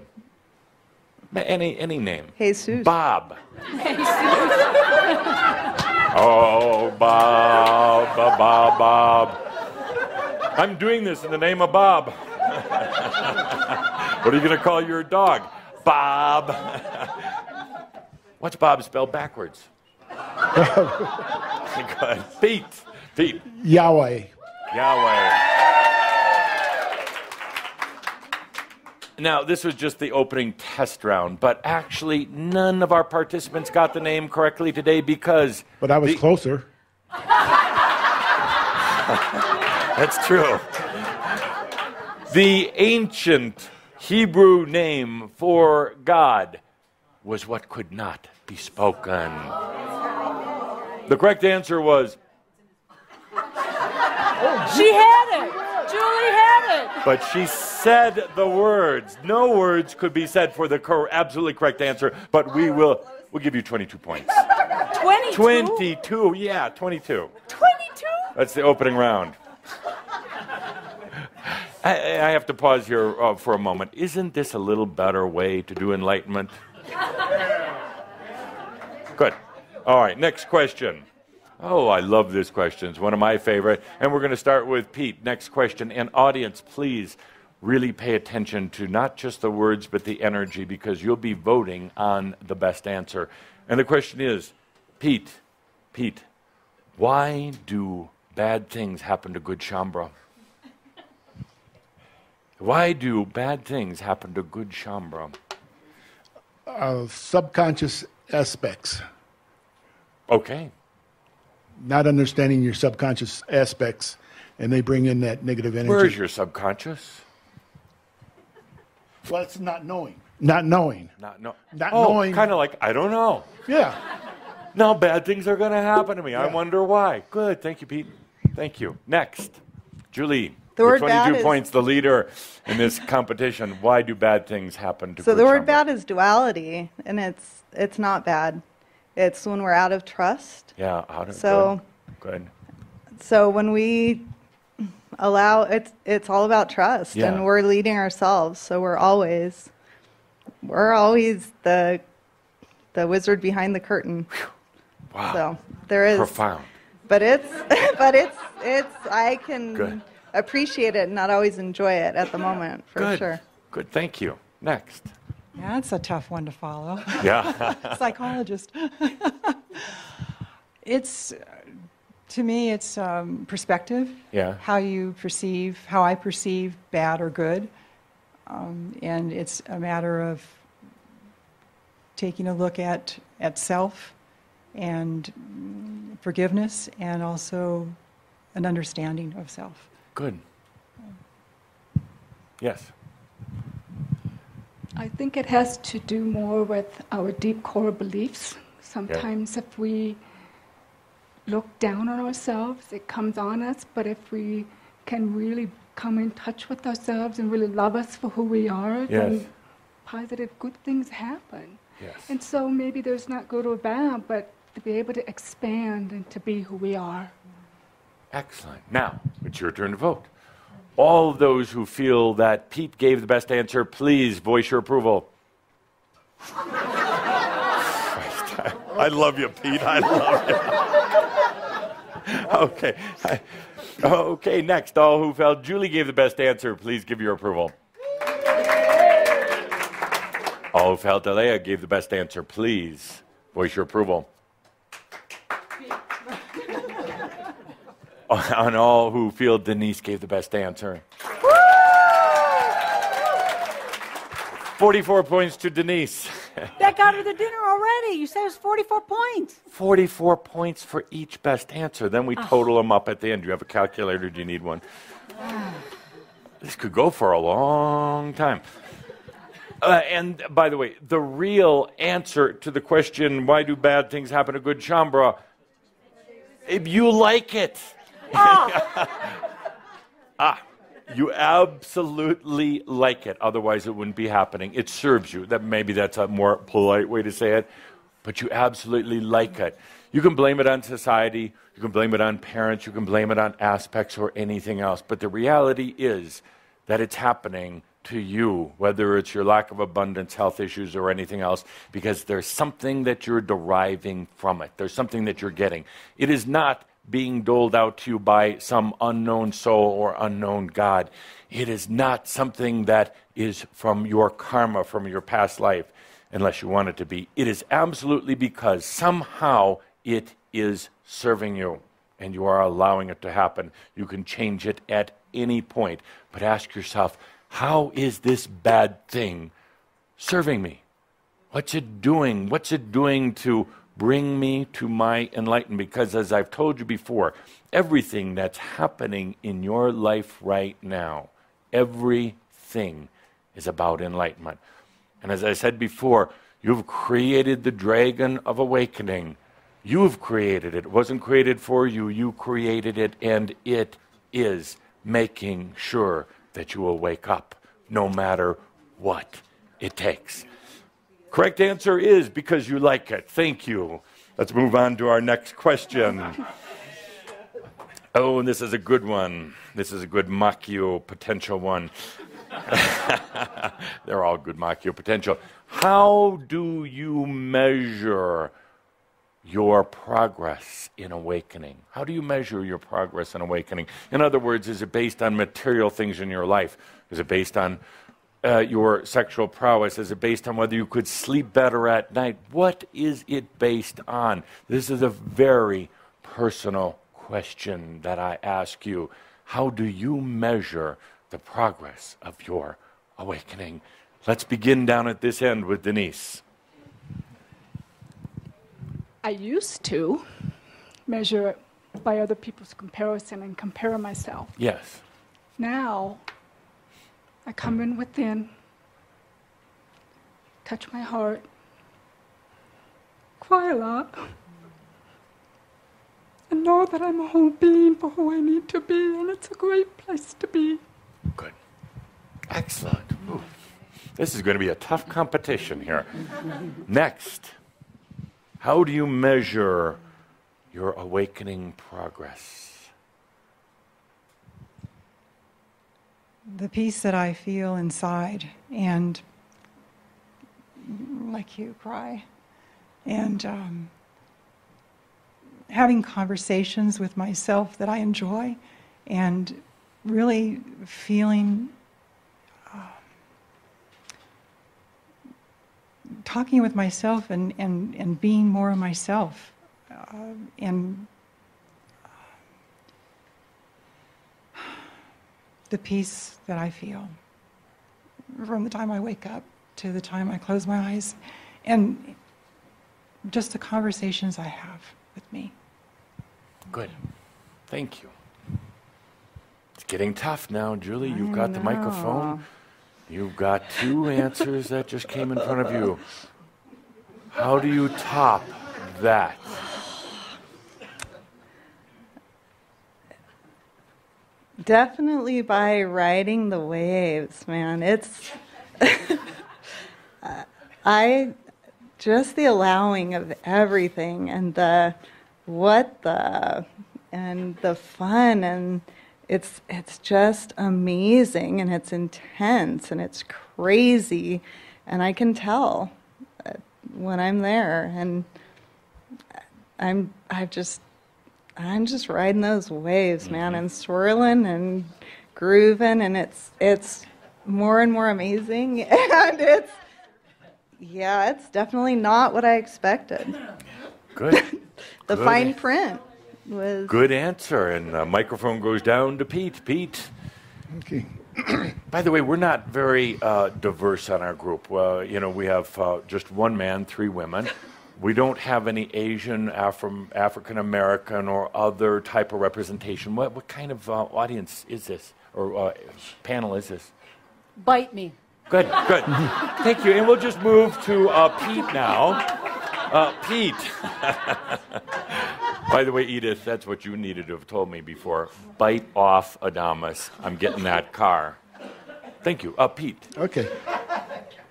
Any name. Jesus. Bob. Oh, Bob. I'm doing this in the name of Bob. What are you going to call your dog? Bob. What's Bob spelled backwards? Good. Pete. Yahweh. Now, this was just the opening test round, but actually none of our participants got the name correctly today because... But I was closer. That's true. The ancient Hebrew name for God was what could not be spoken. The correct answer was... She had it. Julie had it. But she said the words. No words could be said for the absolutely correct answer, but we'll give you 22 points. 22? 22, yeah, 22. 22? That's the opening round. I have to pause here for a moment. Isn't this a little better way to do enlightenment? Good. All right, next question. Oh, I love this question. It's one of my favorite. And we're going to start with Pete. Next question. And audience, please really pay attention to not just the words, but the energy, because you'll be voting on the best answer. And the question is, Pete, why do bad things happen to good Shambra? Why do bad things happen to good Shambra? Subconscious aspects. Okay. Not understanding your subconscious aspects, and they bring in that negative energy. Where is your subconscious? Well, it's not knowing. Not knowing. Knowing. Kind of like, I don't know. Yeah. Now bad things are going to happen to me. Yeah. I wonder why. Good. Thank you, Pete. Thank you. Next. Julie. The word 22 points, the leader in this competition. Why do bad things happen to So the word Shambra? bad is duality, and it's not bad. It's when we're out of trust. Yeah, out of good. So when we allow, it's all about trust, and we're leading ourselves. So we're always the wizard behind the curtain. Wow. So there is profound. But it's I can appreciate it and not always enjoy it at the moment, for sure. Good, thank you. Next. Yeah, it's a tough one to follow. Yeah. Psychologist. To me, it's perspective. Yeah. How I perceive bad or good. And it's a matter of taking a look at self and forgiveness, and also an understanding of self. Good. Yes. I think it has to do more with our deep core beliefs. Sometimes if we look down on ourselves, it comes on us, but if we can really come in touch with ourselves and really love us for who we are, then positive, good things happen. Yes. And so maybe there's not good or bad, but to be able to expand and to be who we are. Excellent. Now, it's your turn to vote. All of those who feel that Pete gave the best answer, please voice your approval. I love you, Pete. I love you. Okay, next. All who felt Julie gave the best answer, please give your approval. All who felt Alea gave the best answer, please voice your approval. And all who feel Denise gave the best answer. 44 points to Denise. That got her the dinner already. You said it was 44 points. 44 points for each best answer. Then we total them up at the end. Do you have a calculator? Do you need one? This could go for a long time. And by the way, the real answer to the question, why do bad things happen to good Shambra? If you like it. You absolutely like it. Otherwise, it wouldn't be happening. It serves you. Maybe that's a more polite way to say it. But you absolutely like it. You can blame it on society. You can blame it on parents. You can blame it on aspects or anything else. But the reality is that it's happening to you, whether it's your lack of abundance, health issues, or anything else, because there's something that you're deriving from it. There's something that you're getting. It is not being doled out to you by some unknown soul or unknown God. It is not something that is from your karma, from your past life, unless you want it to be. It is absolutely because somehow it is serving you, and you are allowing it to happen. You can change it at any point, but ask yourself, how is this bad thing serving me? What's it doing? What's it doing to bring me to my enlightenment? Because as I've told you before, everything that's happening in your life right now, everything is about enlightenment. And as I said before, you've created the dragon of awakening. You've created it. It wasn't created for you. You created it, and it is making sure that you will wake up no matter what it takes. Correct answer is because you like it. Thank you. Let's move on to our next question. Oh, and this is a good one. This is a good Machio potential one. They're all good Machio potential. How do you measure your progress in awakening? How do you measure your progress in awakening? In other words, is it based on material things in your life? Is it based on your sexual prowess? Is it based on whether you could sleep better at night? What is it based on? This is a very personal question that I ask you. How do you measure the progress of your awakening? Let's begin down at this end with Denise. I used to measure it by other people's comparison and compare myself. Yes. Now, I come in within, touch my heart, cry a lot, and know that I'm a whole being for who I need to be, and it's a great place to be. Good. Excellent. Ooh. This is going to be a tough competition here. Next. How do you measure your awakening progress? The peace that I feel inside, and like you, cry, and having conversations with myself that I enjoy, and really feeling talking with myself and being more of myself, and the peace that I feel from the time I wake up to the time I close my eyes, and just the conversations I have with me. Good. Thank you. It's getting tough now, Julie. You've got the microphone. You've got two answers that just came in front of you. How do you top that? Definitely by riding the waves, man. It's just the allowing of everything, and the and the fun, and it's just amazing, and it's intense, and it's crazy, and I can tell when I'm there, and I'm just riding those waves, man, and swirling and grooving, and it's more and more amazing, and it's definitely not what I expected. Good. The Good. fine print was Good answer, and the microphone goes down to Pete. Pete. Okay. By the way, we're not very diverse on our group. You know, we have just one man, 3 women. We don't have any Asian, African American, or other type of representation. What kind of audience is this, or panel is this? Bite me. Good, good. Thank you. And we'll just move to Pete now. Pete. By the way, Edith, that's what you needed to have told me before. Bite off, Adamus. I'm getting that car. Thank you. Pete. Okay.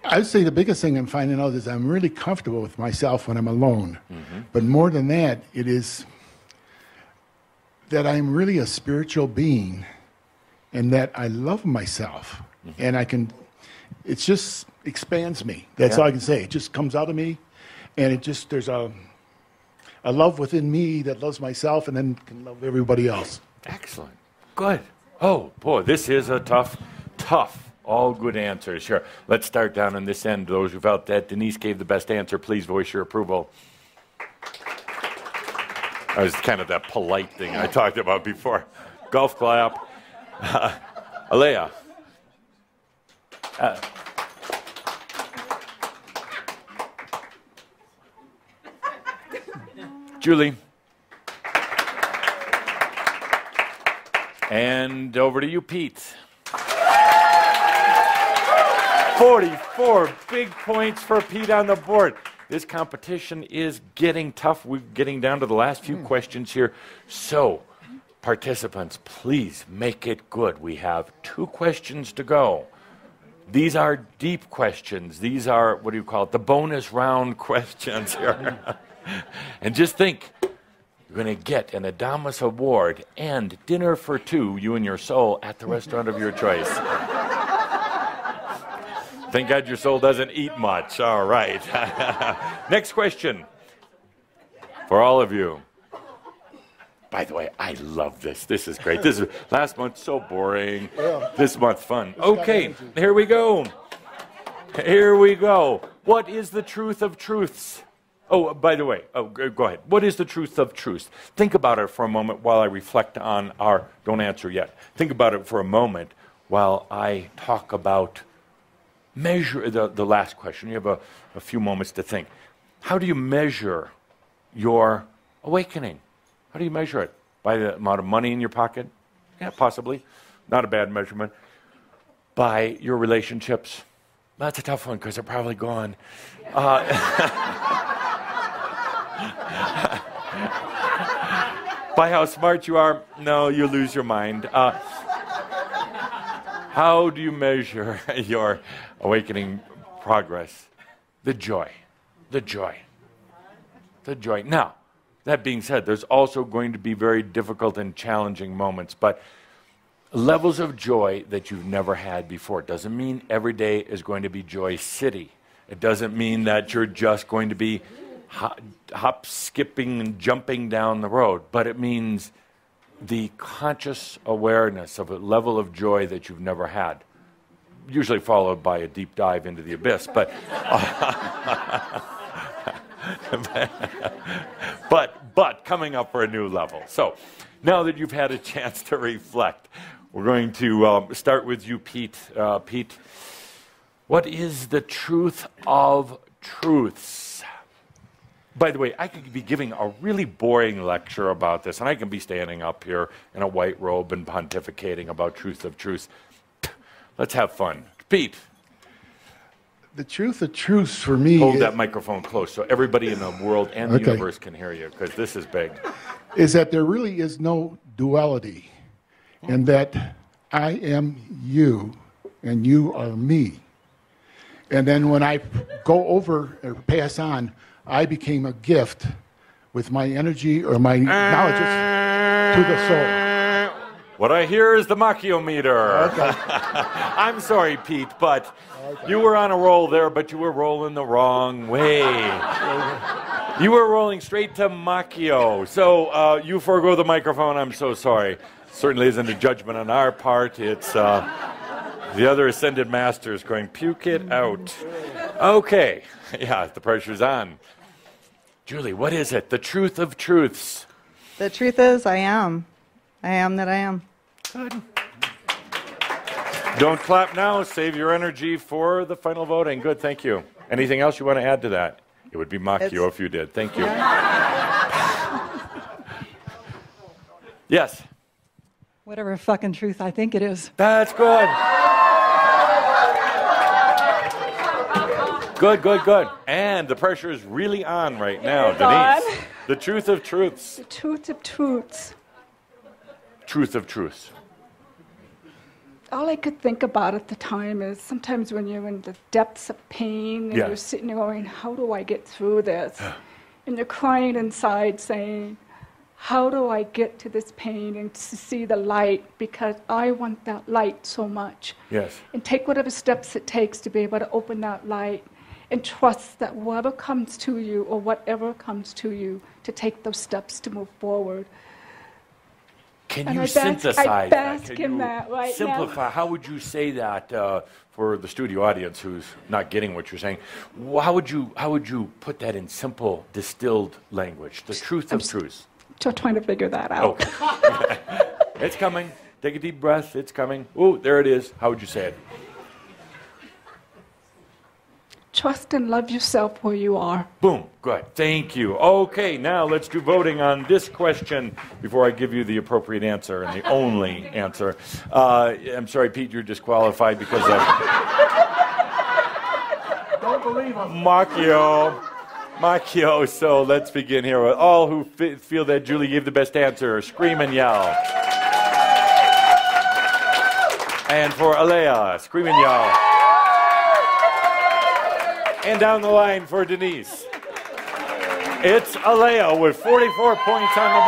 I would say the biggest thing I'm finding out is I'm really comfortable with myself when I'm alone. But more than that, it is that I'm really a spiritual being and that I love myself. And it just expands me. That's all I can say. It just comes out of me. And there's a love within me that loves myself and then can love everybody else. Excellent. Good. Oh, boy, this is a tough, all good answers. Sure. Let's start down on this end. Those who felt that Denise gave the best answer, please voice your approval. That was kind of that polite thing I talked about before. Golf clap. Alea. Julie. And over to you, Pete. 44 big points for Pete on the board. This competition is getting tough. We're getting down to the last few questions here. So, participants, please make it good. We have 2 questions to go. These are deep questions. These are, what do you call it, the bonus round questions here. And just think, you're going to get an Adamus Award and dinner for 2, you and your soul, at the restaurant of your choice. Thank God your soul doesn't eat much. All right. Next question for all of you. By the way, I love this. This is great. This is last month so boring. This month fun. Okay, here we go. Here we go. What is the truth of truths? Oh, by the way, go ahead. What is the truth of truths? Think about it for a moment while I reflect on our, don't answer yet. Think about it for a moment while I talk about measure, the last question. You have a few moments to think. How do you measure your awakening? How do you measure it? By the amount of money in your pocket? Yeah, possibly. Not a bad measurement. By your relationships? That's a tough one because they're probably gone. By how smart you are? No, you lose your mind. How do you measure your awakening progress? The joy. The joy. The joy. Now, that being said, there's also going to be very difficult and challenging moments, but levels of joy that you've never had before. It doesn't mean every day is going to be Joy City. It doesn't mean that you're just going to be hop, skipping, and jumping down the road, but it means the conscious awareness of a level of joy that you've never had, usually followed by a deep dive into the abyss, but but coming up for a new level. So now that you've had a chance to reflect, we're going to start with you, Pete. Pete, what is the truth of truths? By the way, I could be giving a really boring lecture about this, and I can be standing up here in a white robe and pontificating about truth of truths. Let's have fun. Pete. The truth of truths for me... Hold that microphone close so everybody in the world and the universe can hear you, because this is big. Is that there really is no duality, and that I am you, and you are me. And then when I go over or pass on, I became a gift with my energy or my knowledge to the soul. What I hear is the machiometer. Okay. I'm sorry, Pete, but you were on a roll there, but you were rolling the wrong way. You were rolling straight to machio. So you forego the microphone. I'm so sorry. Certainly isn't a judgment on our part. It's the other ascended masters going, puke it out. Okay. Yeah, the pressure's on. Julie, what is it? The truth of truths. The truth is, I am. I am that I am. Good. Don't clap now. Save your energy for the final voting. Good, thank you. Anything else you want to add to that? It would be Machio if you did. Thank you. Yes. Whatever fucking truth I think it is. That's good. Good, good, good. And the pressure is really on right now, Denise. On. The truth of truths. The truth of truths. Truth of truths. All I could think about at the time is sometimes when you're in the depths of pain and you're sitting there going, how do I get through this? And you're crying inside saying, how do I get to this pain and to see the light? Because I want that light so much. Yes. And take whatever steps it takes to be able to open that light and trust that whatever comes to you or whatever comes to you, to take those steps to move forward. Can you synthesize I bask that? in that right simplify? now. How would you say that for the studio audience who's not getting what you're saying? How would you put that in simple, distilled language? The truth of truths. Still trying to figure that out. Okay. It's coming. Take a deep breath. It's coming. Oh, there it is. How would you say it? Trust and love yourself where you are. Boom. Good. Thank you. Okay, now let's do voting on this question before I give you the appropriate answer and the only answer. I'm sorry, Pete, you're disqualified because of... Don't believe him. Machio. So let's begin here. All who feel that Julie gave the best answer, scream and yell. And for Alea, scream and yell. And down the line for Denise. It's Alea with 44 points on the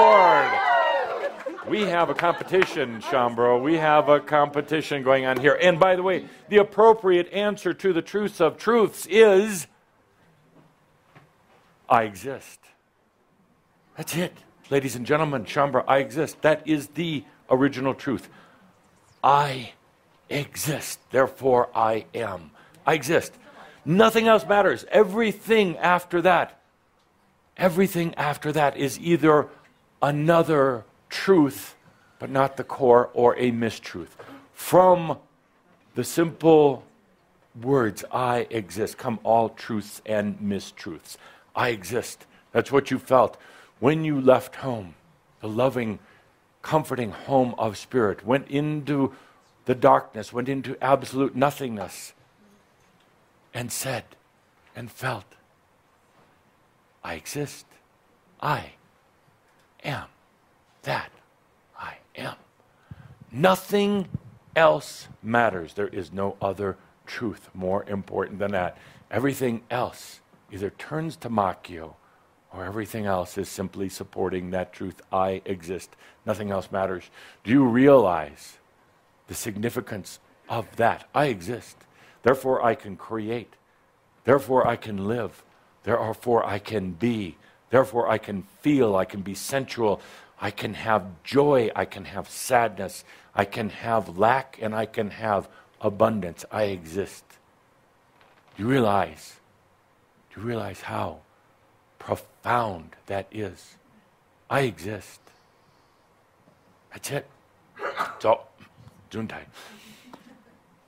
board. We have a competition, Shambro. We have a competition going on here. And by the way, the appropriate answer to the truth of truths is, I exist. That's it. Ladies and gentlemen, Shambro, I exist. That is the original truth. I exist. Therefore, I am. I exist. Nothing else matters. Everything after that is either another truth, but not the core, or a mistruth. From the simple words, I exist, come all truths and mistruths. I exist. That's what you felt when you left home. The loving, comforting home of spirit. Went into the darkness, went into absolute nothingness. And said and felt, I exist. I am that I am. Nothing else matters. There is no other truth more important than that. Everything else either turns to Machio or everything else is simply supporting that truth. I exist. Nothing else matters. Do you realize the significance of that? I exist. Therefore, I can create. Therefore, I can live. Therefore, I can be. Therefore, I can feel. I can be sensual. I can have joy. I can have sadness. I can have lack, and I can have abundance. I exist. Do you realize how profound that is? I exist. That's it. So, Juntai.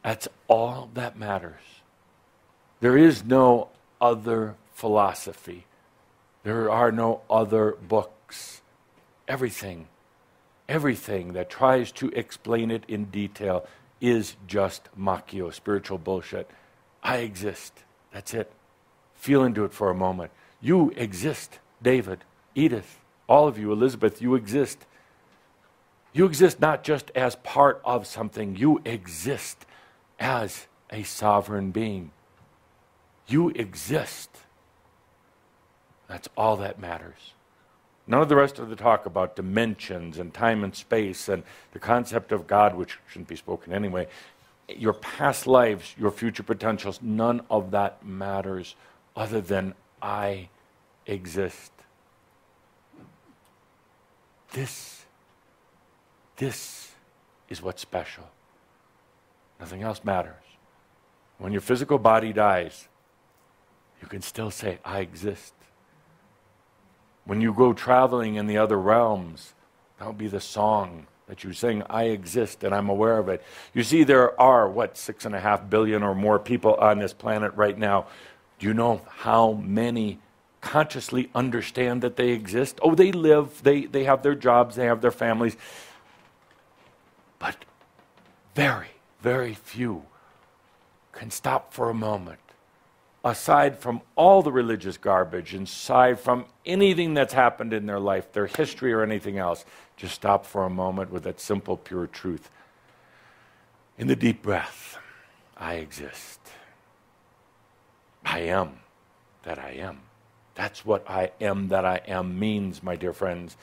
That's all that matters. There is no other philosophy. There are no other books. Everything that tries to explain it in detail is just Machio, spiritual bullshit. I exist. That's it. Feel into it for a moment. You exist, David, Edith, all of you, Elizabeth, you exist. You exist not just as part of something. You exist as a sovereign being. You exist. That's all that matters. None of the rest of the talk about dimensions and time and space and the concept of God, which shouldn't be spoken anyway, your past lives, your future potentials, none of that matters other than I exist. This is what's special. Nothing else matters. When your physical body dies, you can still say, I exist. When you go traveling in the other realms, that will be the song that you sing, I exist and I'm aware of it. You see, there are, what, 6.5 billion or more people on this planet right now. Do you know how many consciously understand that they exist? Oh, they live, they have their jobs, they have their families. But very, very few can stop for a moment, aside from all the religious garbage, and aside from anything that's happened in their life, their history or anything else, just stop for a moment with that simple, pure truth. In the deep breath, I exist. I am that I am. That's what I am that I am means, my dear friends.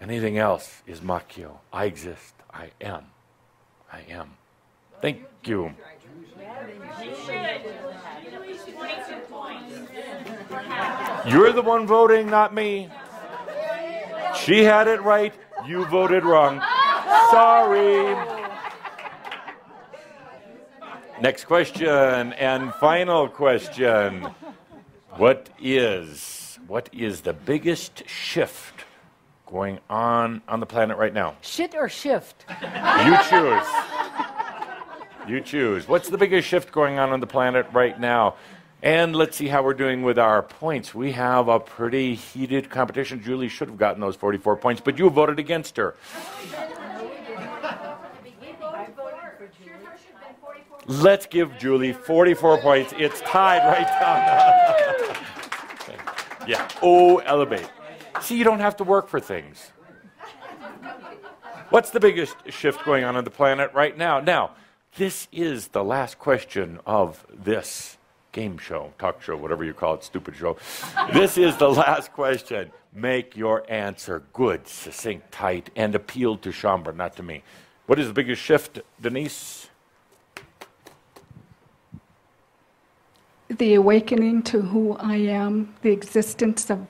Anything else is macchio. I exist. I am. I am. Thank you. You're the one voting, not me. She had it right. You voted wrong. Sorry. Next question and final question. What is the biggest shift going on the planet right now? Shit or shift? You choose. You choose. What's the biggest shift going on the planet right now? And let's see how we're doing with our points. We have a pretty heated competition. Julie should have gotten those 44 points, but you voted against her. Let's give Julie 44 points. It's tied right down. Yeah. Oh, elevate. See, you don't have to work for things. What's the biggest shift going on the planet right now? Now, this is the last question of this game show, talk show, whatever you call it, stupid show. This is the last question. Make your answer good, succinct, tight, and appeal to Shambra, not to me. What is the biggest shift, Denise? The awakening to who I am, the existence of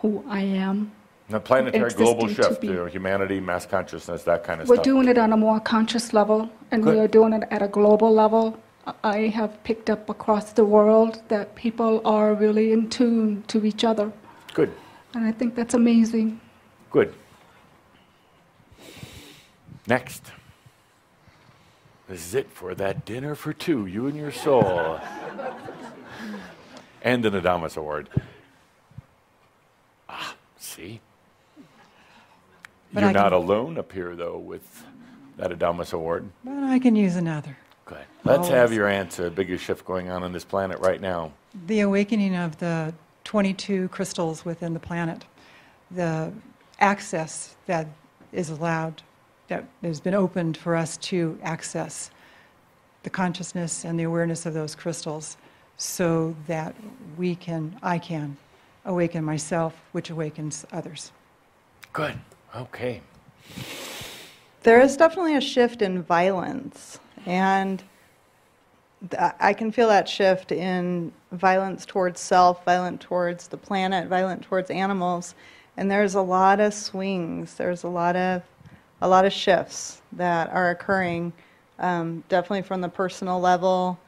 who I am. The planetary global shift, humanity, mass consciousness, that kind of stuff. We're doing it on a more conscious level, and we are doing it at a global level. I have picked up across the world that people are really in tune to each other. Good. And I think that's amazing. Good. Next. This is it for that dinner for two, you and your soul. And an Adamus Award. Ah, see? You're not alone up here, though, with that Adamus Award. But I can use another. Good. Let's have your answer. Biggest shift going on this planet right now. The awakening of the 22 crystals within the planet. The access that is allowed, that has been opened for us to access the consciousness and the awareness of those crystals, so that I can awaken myself, which awakens others. Good. Okay. There is definitely a shift in violence, and I can feel that shift in violence towards self, violence towards the planet, violence towards animals, and there's a lot of swings. There's a lot of shifts that are occurring, definitely from the personal level.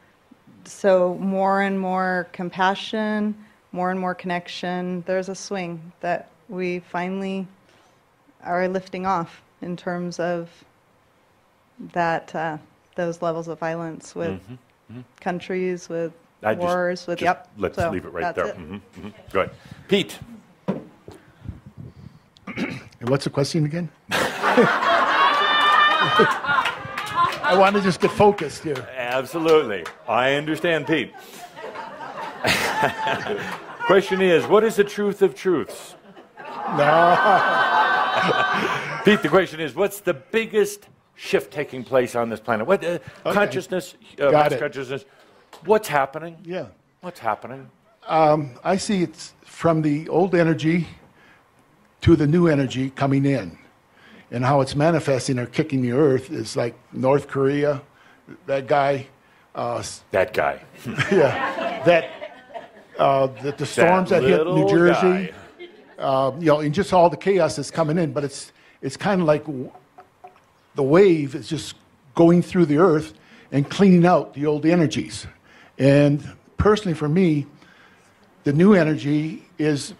So more and more compassion, more and more connection. There's a swing that we finally are lifting off in terms of that those levels of violence with countries, with wars, with Let's so leave it right there. It. Good. Pete. And what's the question again? I want to just get focused here. Absolutely. I understand, Pete. Question is, what is the truth of truths? No. Pete, the question is, what's the biggest shift taking place on this planet? What consciousness, mass consciousness? What's happening? Yeah. What's happening? I see it's from the old energy to the new energy coming in. And how it's manifesting or kicking the earth is like North Korea, that guy. That guy. Yeah. The storms that hit New Jersey. And just all the chaos that's coming in. But it's kind of like the wave is just going through the earth and cleaning out the old energies. And personally for me, the new energy is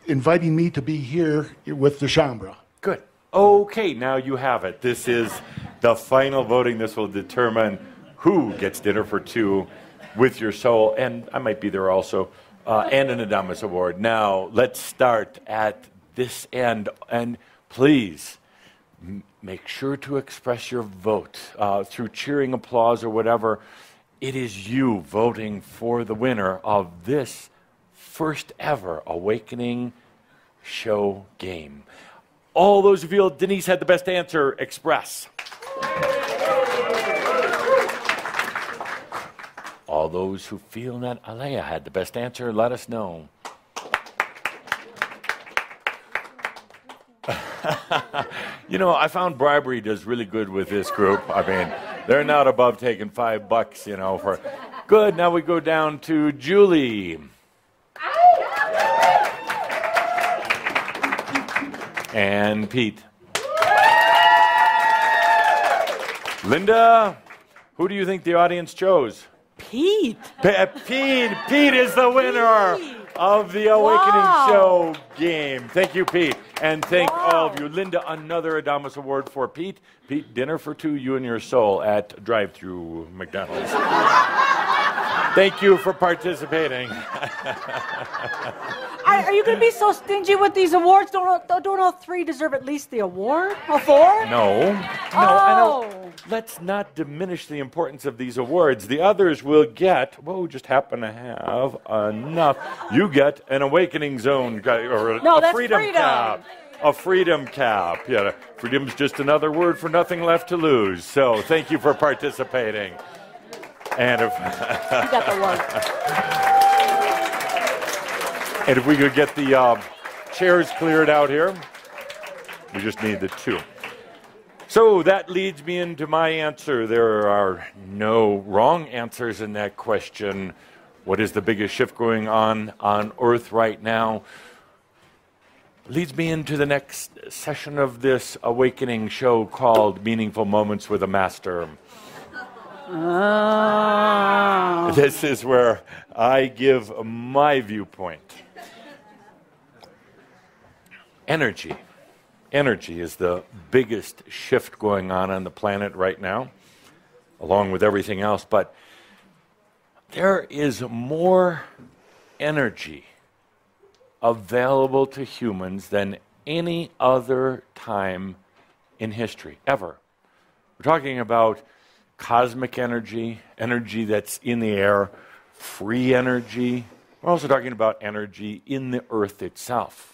inviting me to be here with the Shambra. Good. Okay, now you have it. This is the final voting. This will determine who gets dinner for two with your soul, and I might be there also, and an Adamus Award. Now, let's start at this end, and please make sure to express your vote through cheering, applause, or whatever. It is you voting for the winner of this first ever Awakening show game. All those who feel Denise had the best answer, express. All those who feel that Alea had the best answer, let us know. You know, I found bribery does really good with this group. I mean, they're not above taking $5, you know, for good. Now we go down to Julie. And Pete. Linda, who do you think the audience chose? Pete. Pete is the winner of the Awakening Show game. Thank you, Pete. And thank all of you. Linda, another Adamus Award for Pete. Pete, dinner for two, you and your soul at drive-thru McDonald's. Thank you for participating. Are you going to be so stingy with these awards? Don't all three deserve at least the award? All four? No. No. Let's not diminish the importance of these awards. The others will get, whoa, just happen to have enough. You get an Awakening Zone, or a freedom cap. A freedom cap. Yeah, freedom's just another word for nothing left to lose. So thank you for participating. And if you got the one. And if we could get the chairs cleared out here, we just need the two. So that leads me into my answer. There are no wrong answers in that question. What is the biggest shift going on Earth right now? Leads me into the next session of this Awakening show called Meaningful Moments with a Master. Oh. This is where I give my viewpoint. Energy. Energy is the biggest shift going on the planet right now, along with everything else. But there is more energy available to humans than any other time in history, ever. We're talking about cosmic energy, energy that's in the air, free energy. We're also talking about energy in the earth itself.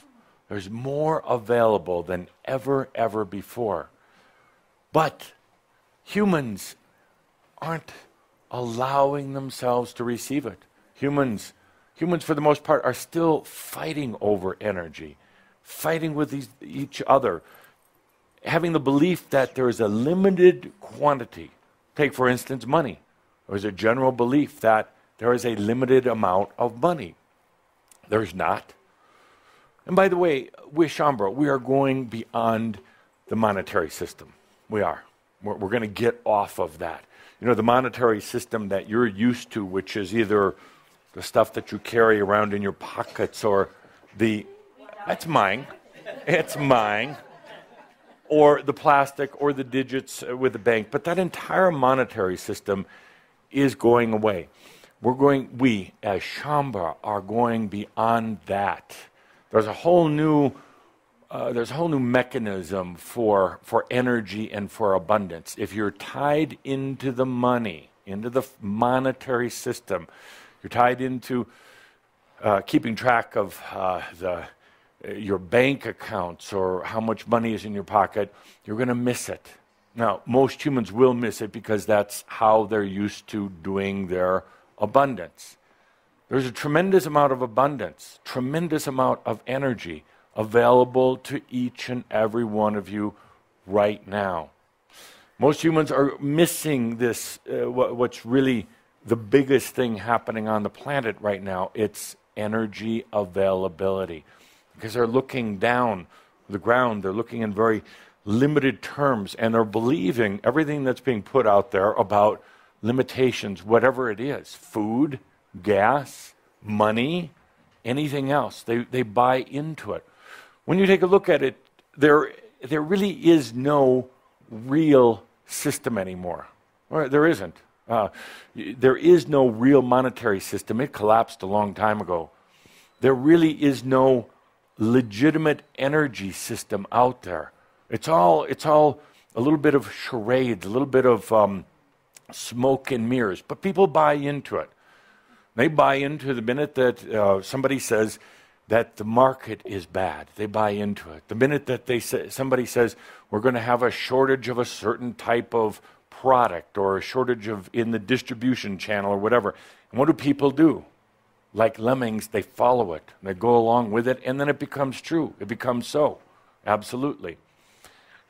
There's more available than ever before. But humans aren't allowing themselves to receive it. Humans, for the most part, are still fighting over energy, fighting with each other, having the belief that there is a limited quantity. Take, for instance, money. There's a general belief that there is a limited amount of money. There's not. And by the way, with Shambhala, we are going beyond the monetary system. We are. We're going to get off of that. You know, the monetary system that you're used to, which is either the stuff that you carry around in your pockets or that's mine. It's mine. Or the plastic or the digits with the bank. But that entire monetary system is going away. We as Shambhala are going beyond that. There's a whole new mechanism for energy and for abundance. If you're tied into the money, into the monetary system, you're tied into keeping track of your bank accounts or how much money is in your pocket, you're going to miss it. Now, most humans will miss it because that's how they're used to doing their abundance. There's a tremendous amount of abundance, tremendous amount of energy available to each and every one of you right now. Most humans are missing this, what's really the biggest thing happening on the planet right now. It's energy availability. Because they're looking down the ground, they're looking in very limited terms, and they're believing everything that's being put out there about limitations, whatever it is, food, gas, money, anything else. They buy into it. When you take a look at it, there there really is no real system anymore. Or there isn't. There is no real monetary system. It collapsed a long time ago. There really is no legitimate energy system out there. It's all a little bit of charade, a little bit of smoke and mirrors. But people buy into it. They buy into the minute that somebody says that the market is bad. They buy into it. The minute that somebody says we're going to have a shortage of a certain type of product or a shortage in the distribution channel or whatever. And what do people do? Like lemmings, they follow it. They go along with it, and then it becomes true. It becomes so. Absolutely.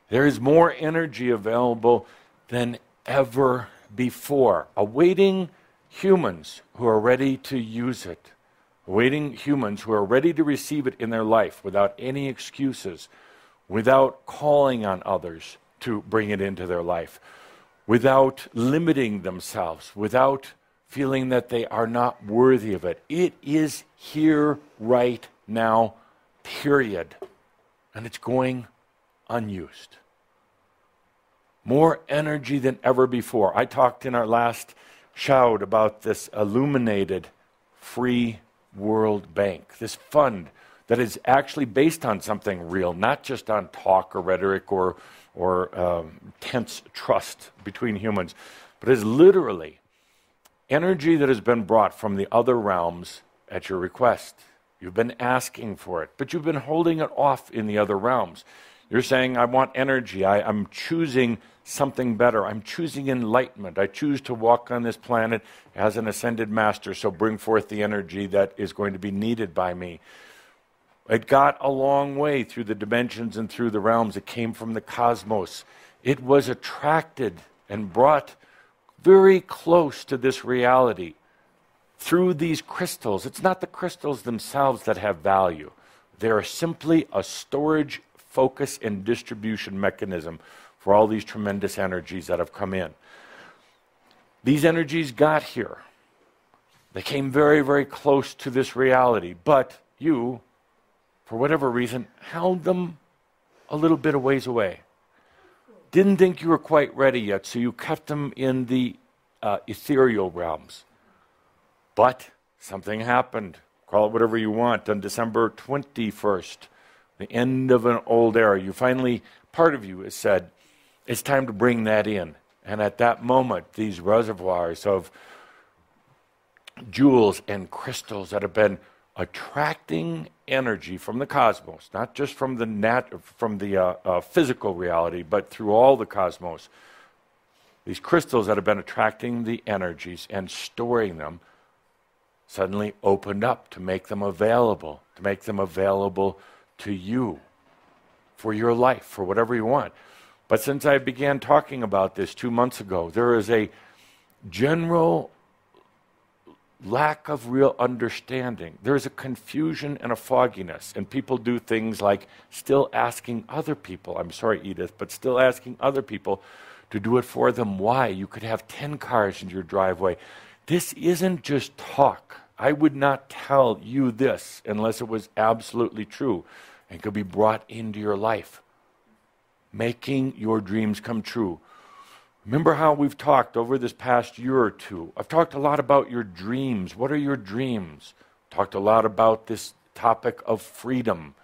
There is more energy available than ever before, awaiting humans who are ready to use it, awaiting humans who are ready to receive it in their life without any excuses, without calling on others to bring it into their life, without limiting themselves, without feeling that they are not worthy of it. It is here right now, period. And it's going unused. More energy than ever before. I talked in our last shout about this illuminated free world bank, this fund that is actually based on something real, not just on talk or rhetoric or tense trust between humans, but is literally energy that has been brought from the other realms at your request. You've been asking for it, but you've been holding it off in the other realms. You're saying, I want energy. I'm choosing something better. I'm choosing enlightenment. I choose to walk on this planet as an ascended master, so bring forth the energy that is going to be needed by me. It got a long way through the dimensions and through the realms. It came from the cosmos. It was attracted and brought very close to this reality through these crystals. It's not the crystals themselves that have value. They are simply a storage, focus, and distribution mechanism for all these tremendous energies that have come in. These energies got here. They came very, very close to this reality, but you, for whatever reason, held them a little bit a ways away. Didn't think you were quite ready yet, so you kept them in the ethereal realms. But something happened. Call it whatever you want. On December 21st, the end of an old era, you finally, part of you has said, it's time to bring that in. And at that moment, these reservoirs of jewels and crystals that have been attracting energy from the cosmos, not just from the physical reality, but through all the cosmos. These crystals that have been attracting the energies and storing them suddenly opened up to make them available to you for your life, for whatever you want. But since I began talking about this 2 months ago, there is a general lack of real understanding. There's a confusion and a fogginess, and people do things like still asking other people, I'm sorry, Edith, but still asking other people to do it for them. Why? You could have 10 cars in your driveway. This isn't just talk. I would not tell you this unless it was absolutely true and could be brought into your life. Making your dreams come true. Remember how we've talked over this past year or two. I've talked a lot about your dreams. What are your dreams? Talked a lot about this topic of freedom.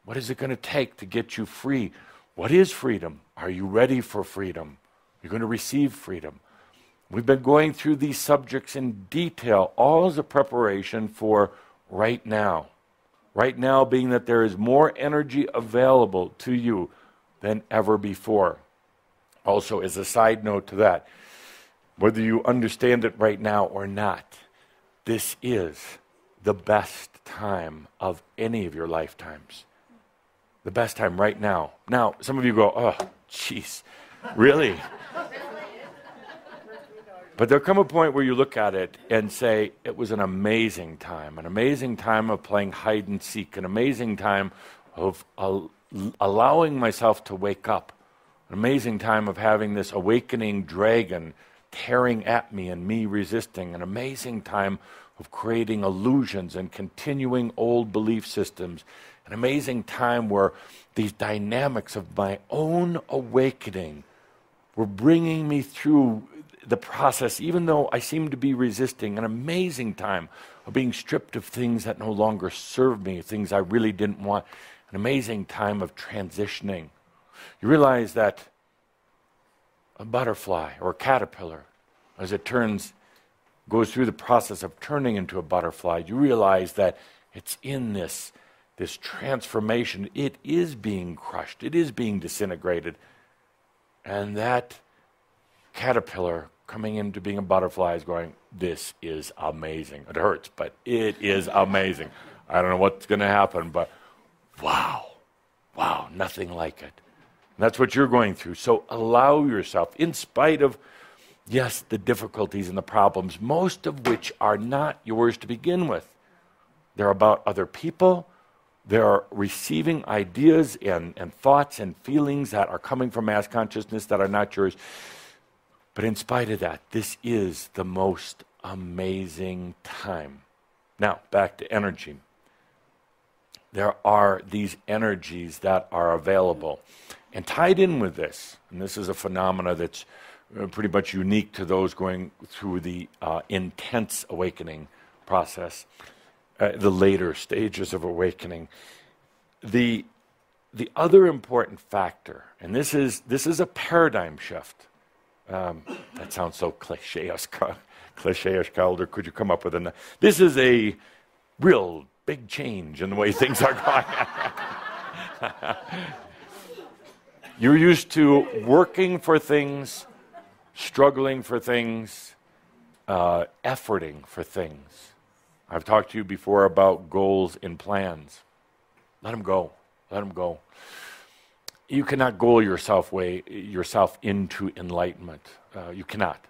What is it going to take to get you free? What is freedom? Are you ready for freedom? You're going to receive freedom. We've been going through these subjects in detail, all as a preparation for right now. Right now being that there is more energy available to you than ever before. Also, as a side note to that, whether you understand it right now or not, this is the best time of any of your lifetimes. The best time right now. Now, some of you go, oh, jeez, really? But there'll come a point where you look at it and say, it was an amazing time of playing hide and seek, an amazing time of allowing myself to wake up, an amazing time of having this awakening dragon tearing at me and me resisting, an amazing time of creating illusions and continuing old belief systems, an amazing time where these dynamics of my own awakening were bringing me through the process, even though I seemed to be resisting, an amazing time of being stripped of things that no longer served me, things I really didn't want, an amazing time of transitioning. You realize that a butterfly or a caterpillar, as it goes through the process of turning into a butterfly, you realize that it's in this transformation. It is being crushed. It is being disintegrated. And that caterpillar coming into being a butterfly is going, this is amazing. It hurts, but it is amazing. I don't know what's going to happen, but wow, nothing like it. And that's what you're going through. So allow yourself, in spite of, yes, the difficulties and the problems, most of which are not yours to begin with. They're about other people. They're receiving ideas and thoughts and feelings that are coming from mass consciousness that are not yours. But in spite of that, this is the most amazing time. Now, back to energy. There are these energies that are available. And tied in with this, and this is a phenomena that's pretty much unique to those going through the intense awakening process, the later stages of awakening. The other important factor, and this is a paradigm shift. That sounds so cliche-ish, Calder. Could you come up with this is a real big change in the way things are going. You're used to working for things, struggling for things, efforting for things. I've talked to you before about goals and plans. Let them go. Let them go. You cannot goal yourself into enlightenment. You cannot.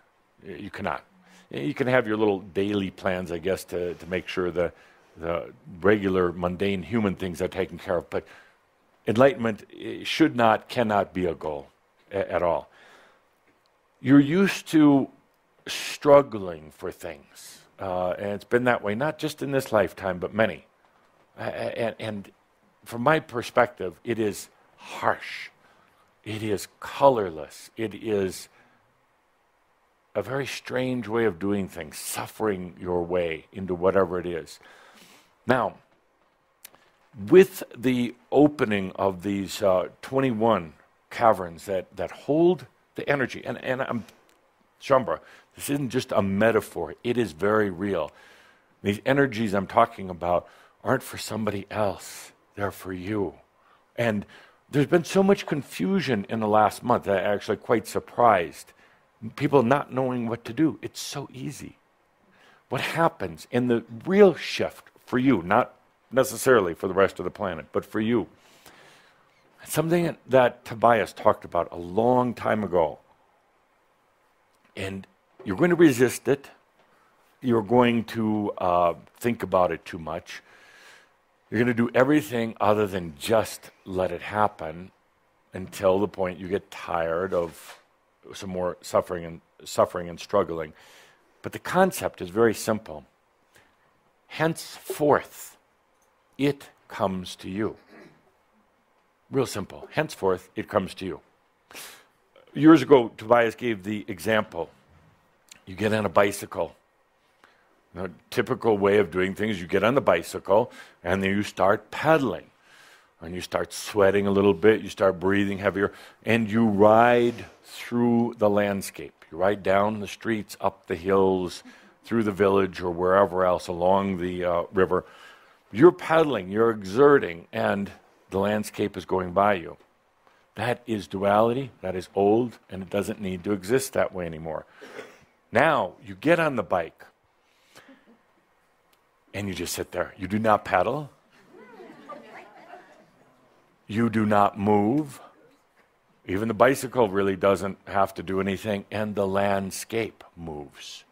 You cannot. You can have your little daily plans, I guess, to make sure the regular, mundane human things are taken care of. But enlightenment cannot be a goal at all. You're used to struggling for things. And it's been that way, not just in this lifetime, but many. And from my perspective, it is harsh. It is colorless. It is a very strange way of doing things, suffering your way into whatever it is. Now, with the opening of these 21 caverns that hold the energy, and I'm Shambra, this isn't just a metaphor, it is very real. These energies I'm talking about aren't for somebody else, they're for you. And there's been so much confusion in the last month, I'm actually quite surprised. People not knowing what to do. It's so easy. What happens in the real shift for you, not necessarily for the rest of the planet, but for you, something that Tobias talked about a long time ago. And you're going to resist it. You're going to think about it too much. You're going to do everything other than just let it happen until the point you get tired of some more suffering and struggling. But the concept is very simple. Henceforth, it comes to you. Real simple. Henceforth, it comes to you. Years ago, Tobias gave the example. You get on a bicycle. The typical way of doing things, you get on the bicycle, and then you start pedaling. And you start sweating a little bit, you start breathing heavier, and you ride through the landscape. You ride down the streets, up the hills, through the village, or wherever else along the river. You're pedaling, you're exerting, and the landscape is going by you. That is duality, that is old, and it doesn't need to exist that way anymore. Now, you get on the bike, and you just sit there. You do not pedal. You do not move. Even the bicycle really doesn't have to do anything, and the landscape moves.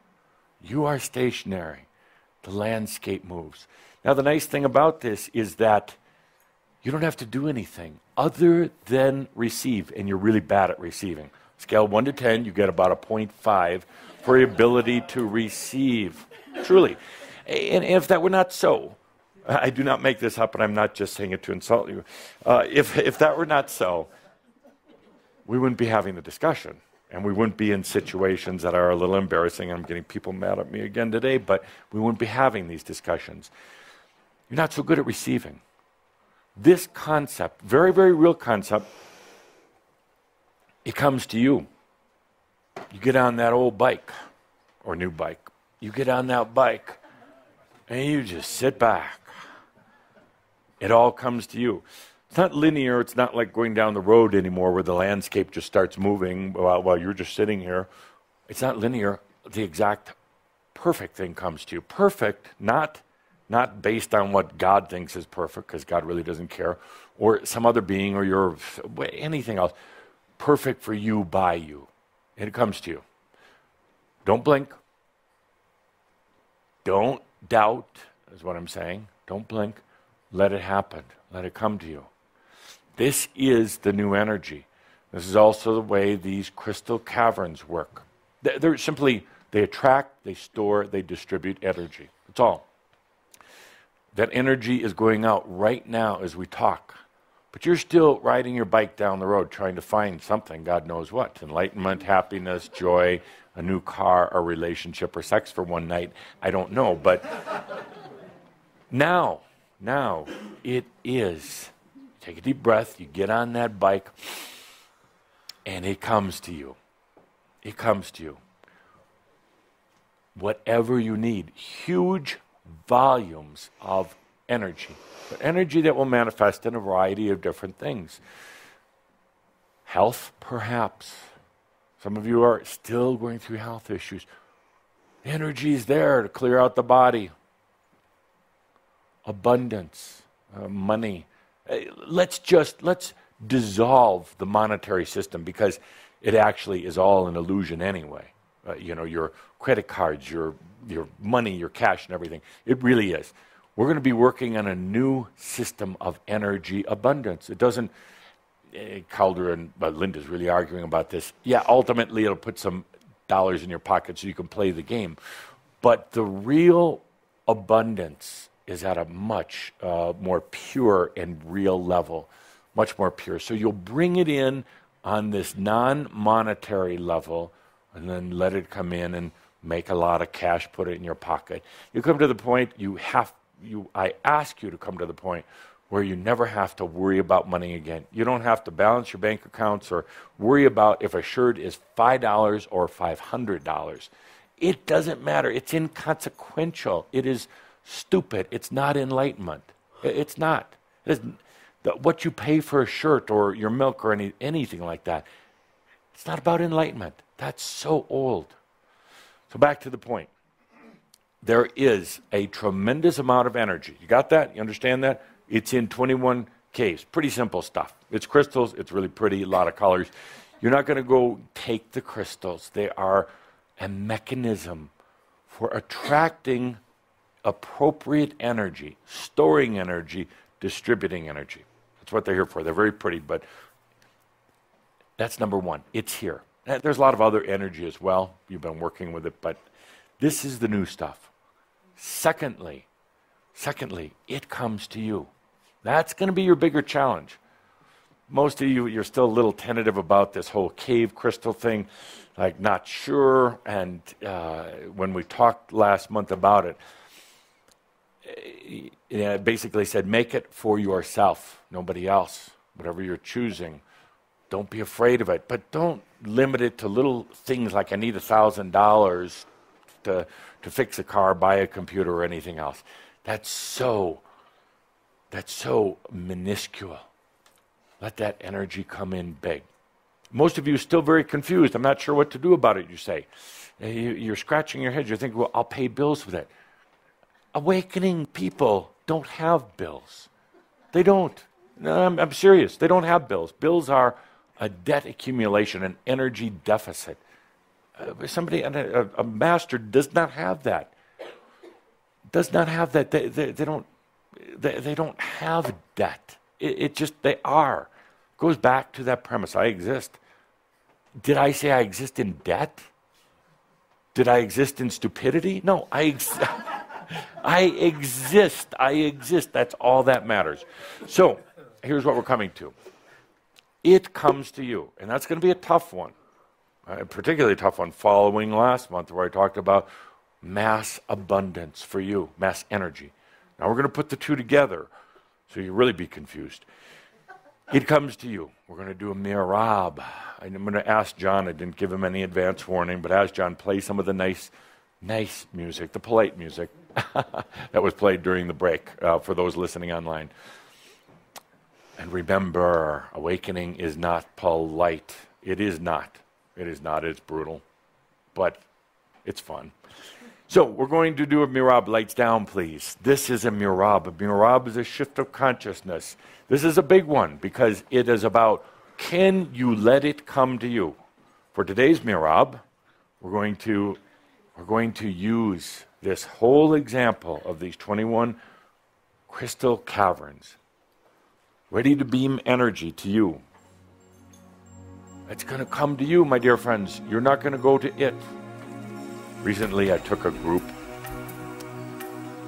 You are stationary. The landscape moves. Now, the nice thing about this is that you don't have to do anything other than receive, and you're really bad at receiving. Scale 1 to 10, you get about a 0.5 for your ability to receive. Truly. And if that were not so, I do not make this up, and I'm not just saying it to insult you. If that were not so, we wouldn't be having the discussion, and we wouldn't be in situations that are a little embarrassing. I'm getting people mad at me again today, but we wouldn't be having these discussions. You're not so good at receiving. This concept, very, very real concept, it comes to you. You get on that old bike, or new bike. You get on that bike, and you just sit back. It all comes to you. It's not linear. It's not like going down the road anymore where the landscape just starts moving while you're just sitting here. It's not linear. The exact perfect thing comes to you. Perfect, not based on what God thinks is perfect, because God really doesn't care, or some other being, or your anything else. Perfect for you, by you. And it comes to you. Don't blink. Don't doubt, is what I'm saying. Don't blink. Let it happen. Let it come to you. This is the new energy. This is also the way these crystal caverns work. They're simply, they attract, they store, they distribute energy. That's all. That energy is going out right now as we talk. But you're still riding your bike down the road trying to find something, God knows what. Enlightenment, happiness, joy, a new car, a relationship, or sex for one night. I don't know. But now it is. Take a deep breath. You get on that bike. And it comes to you. It comes to you. Whatever you need. Huge volumes of energy. But energy that will manifest in a variety of different things. Health, perhaps. Some of you are still going through health issues. Energy is there to clear out the body. Abundance, money. Let's dissolve the monetary system, because it actually is all an illusion anyway. Your credit cards, your money, your cash, and everything. It really is. We're going to be working on a new system of energy abundance. It doesn't, Calder and Linda's really arguing about this. Yeah, ultimately it'll put some dollars in your pocket so you can play the game. But the real abundance is at a much more pure and real level, much more pure. So you'll bring it in on this non-monetary level, and then let it come in and make a lot of cash, put it in your pocket. You come to the point I ask you to come to the point where you never have to worry about money again. You don't have to balance your bank accounts or worry about if a shirt is $5 or $500. It doesn't matter. It's inconsequential. It is stupid. It's not enlightenment. It's not. What you pay for a shirt or your milk or anything like that, it's not about enlightenment. That's so old. So back to the point. There is a tremendous amount of energy. You got that? You understand that? It's in 21 caves. Pretty simple stuff. It's crystals. It's really pretty. A lot of colors. You're not going to go take the crystals. They are a mechanism for attracting appropriate energy, storing energy, distributing energy. That's what they're here for. They're very pretty, but that's number one. It's here. There's a lot of other energy as well. You've been working with it, but this is the new stuff. Secondly, it comes to you. That's going to be your bigger challenge. Most of you, you're still a little tentative about this whole cave crystal thing, like not sure. And when we talked last month about it, it basically said, make it for yourself, nobody else, whatever you're choosing. Don't be afraid of it, but don't limit it to little things like I need $1,000 to fix a car, buy a computer, or anything else. That's so minuscule. Let that energy come in big. Most of you are still very confused. I'm not sure what to do about it, you say. You're scratching your head. You're thinking, well, I'll pay bills with it. Awakening people don't have bills. They don't. No, I'm serious. They don't have bills. Bills are a debt accumulation, an energy deficit. A master does not have that. Does not have that. They don't have debt. It just, they are. Goes back to that premise. I exist. Did I say I exist in debt? Did I exist in stupidity? No, I exist. I exist. That's all that matters. So here's what we're coming to. It comes to you. And that's going to be a tough one. A particularly tough one following last month where I talked about mass abundance for you, mass energy. Now we're going to put the two together so you really be confused. It comes to you. We're going to do a mirab. I'm going to ask John, I didn't give him any advance warning, but ask John, play some of the nice music, the polite music that was played during the break for those listening online. And remember, awakening is not polite. It is not. It is not. It's brutal. But it's fun. So we're going to do a mirab. Lights down, please. This is a mirab. A mirab is a shift of consciousness. This is a big one because it is about, can you let it come to you? For today's mirab, we're going to use this whole example of these 21 crystal caverns, ready to beam energy to you. It's going to come to you, my dear friends. You're not going to go to it. Recently, I took a group,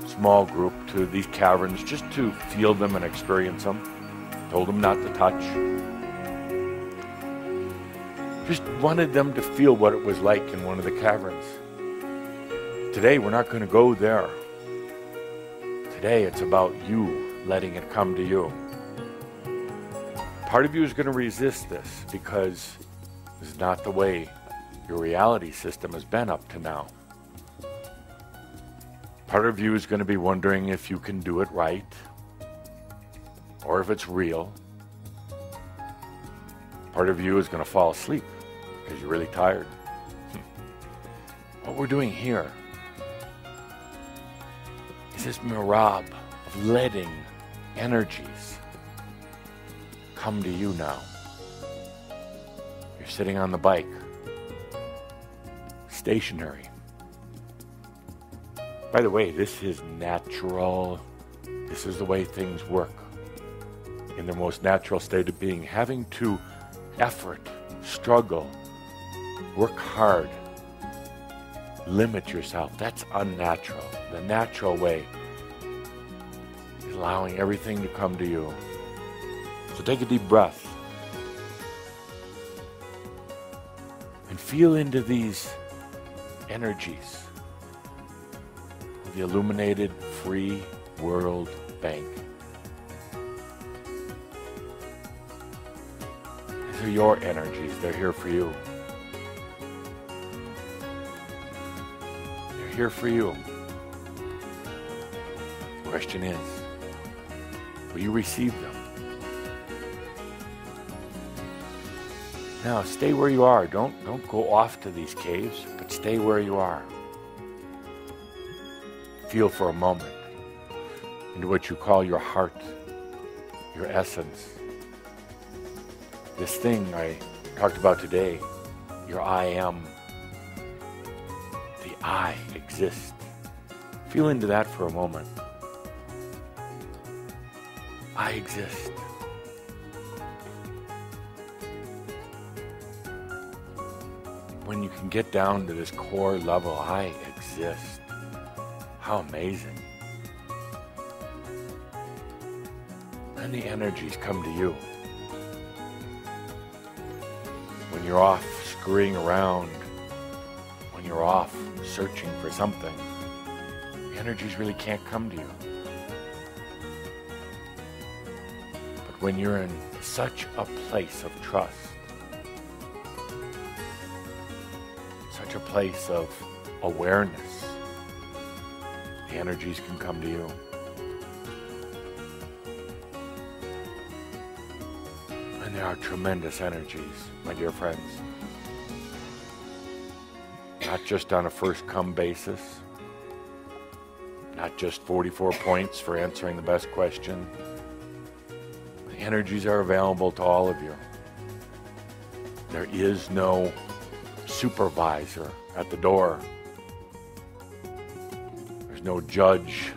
small group, to these caverns just to feel them and experience them. Told them not to touch. Just wanted them to feel what it was like in one of the caverns. Today, we're not going to go there. Today, it's about you letting it come to you. Part of you is going to resist this because this is not the way your reality system has been up to now. Part of you is going to be wondering if you can do it right or if it's real. Part of you is going to fall asleep because you're really tired. What we're doing here is this mirab of letting energies come to you now. You're sitting on the bike, stationary. By the way, this is natural. This is the way things work. In their most natural state of being, having to effort, struggle, work hard, limit yourself, that's unnatural. The natural way is allowing everything to come to you. So take a deep breath and feel into these energies of the illuminated free world bank. These are your energies. They're here for you. They're here for you. The question is, will you receive them? Now, stay where you are. Don't go off to these caves, but stay where you are. Feel for a moment into what you call your heart, your essence. This thing I talked about today, your I am. The I exist. Feel into that for a moment. I exist. When you can get down to this core level, I exist. How amazing. And the energies come to you. When you're off scurrying around, when you're off searching for something, the energies really can't come to you. But when you're in such a place of trust, such a place of awareness, the energies can come to you. And there are tremendous energies, my dear friends. Not just on a first-come basis, not just 44 points for answering the best question. The energies are available to all of you. There is no supervisor at the door. There's no judge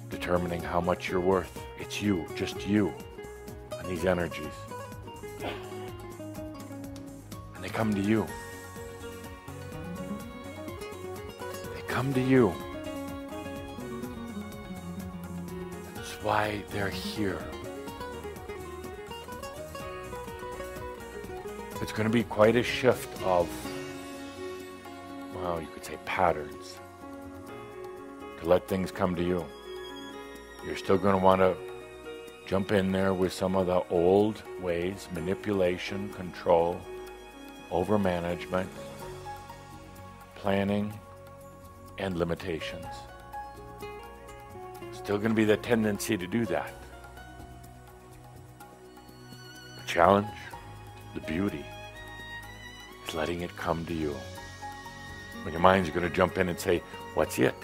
determining how much you're worth. It's you, just you, and these energies. come to you. They come to you. That's why they're here. It's going to be quite a shift of, well, you could say patterns, to let things come to you. You're still going to want to jump in there with some of the old ways, manipulation, control, overmanagement, planning, and limitations. Still going to be the tendency to do that. The challenge, the beauty, is letting it come to you. When your mind's going to jump in and say, what's it?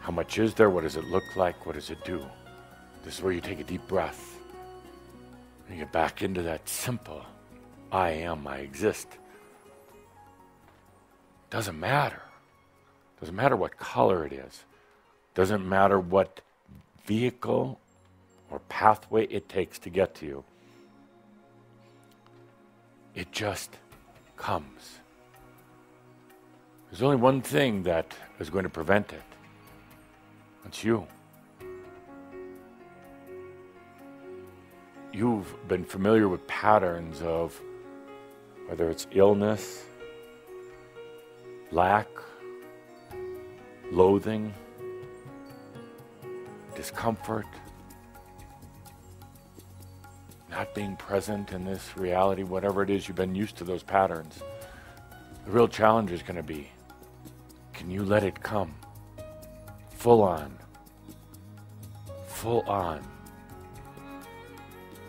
How much is there? What does it look like? What does it do? This is where you take a deep breath. And you get back into that simple, I am, I exist. Doesn't matter. Doesn't matter what color it is. Doesn't matter what vehicle or pathway it takes to get to you. It just comes. There's only one thing that is going to prevent it. It's you. You've been familiar with patterns of whether it's illness, lack, loathing, discomfort, not being present in this reality, whatever it is, you've been used to those patterns. The real challenge is going to be, can you let it come? Full on. Full on.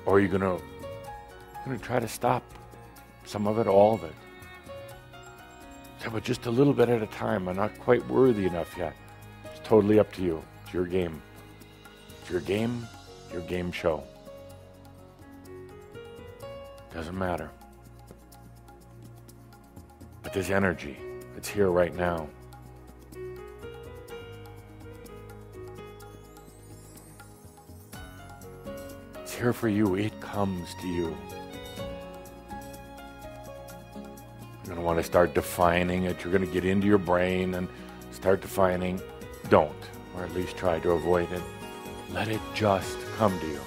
Or are you going to try to stop some of it, all of it? Say, but just a little bit at a time. I'm not quite worthy enough yet. It's totally up to you. It's your game. It's your game show. Doesn't matter. But this energy, it's here right now. It's here for you. It comes to you. You're going to want to start defining it. You're going to get into your brain and start defining. Don't, or at least try to avoid it. Let it just come to you.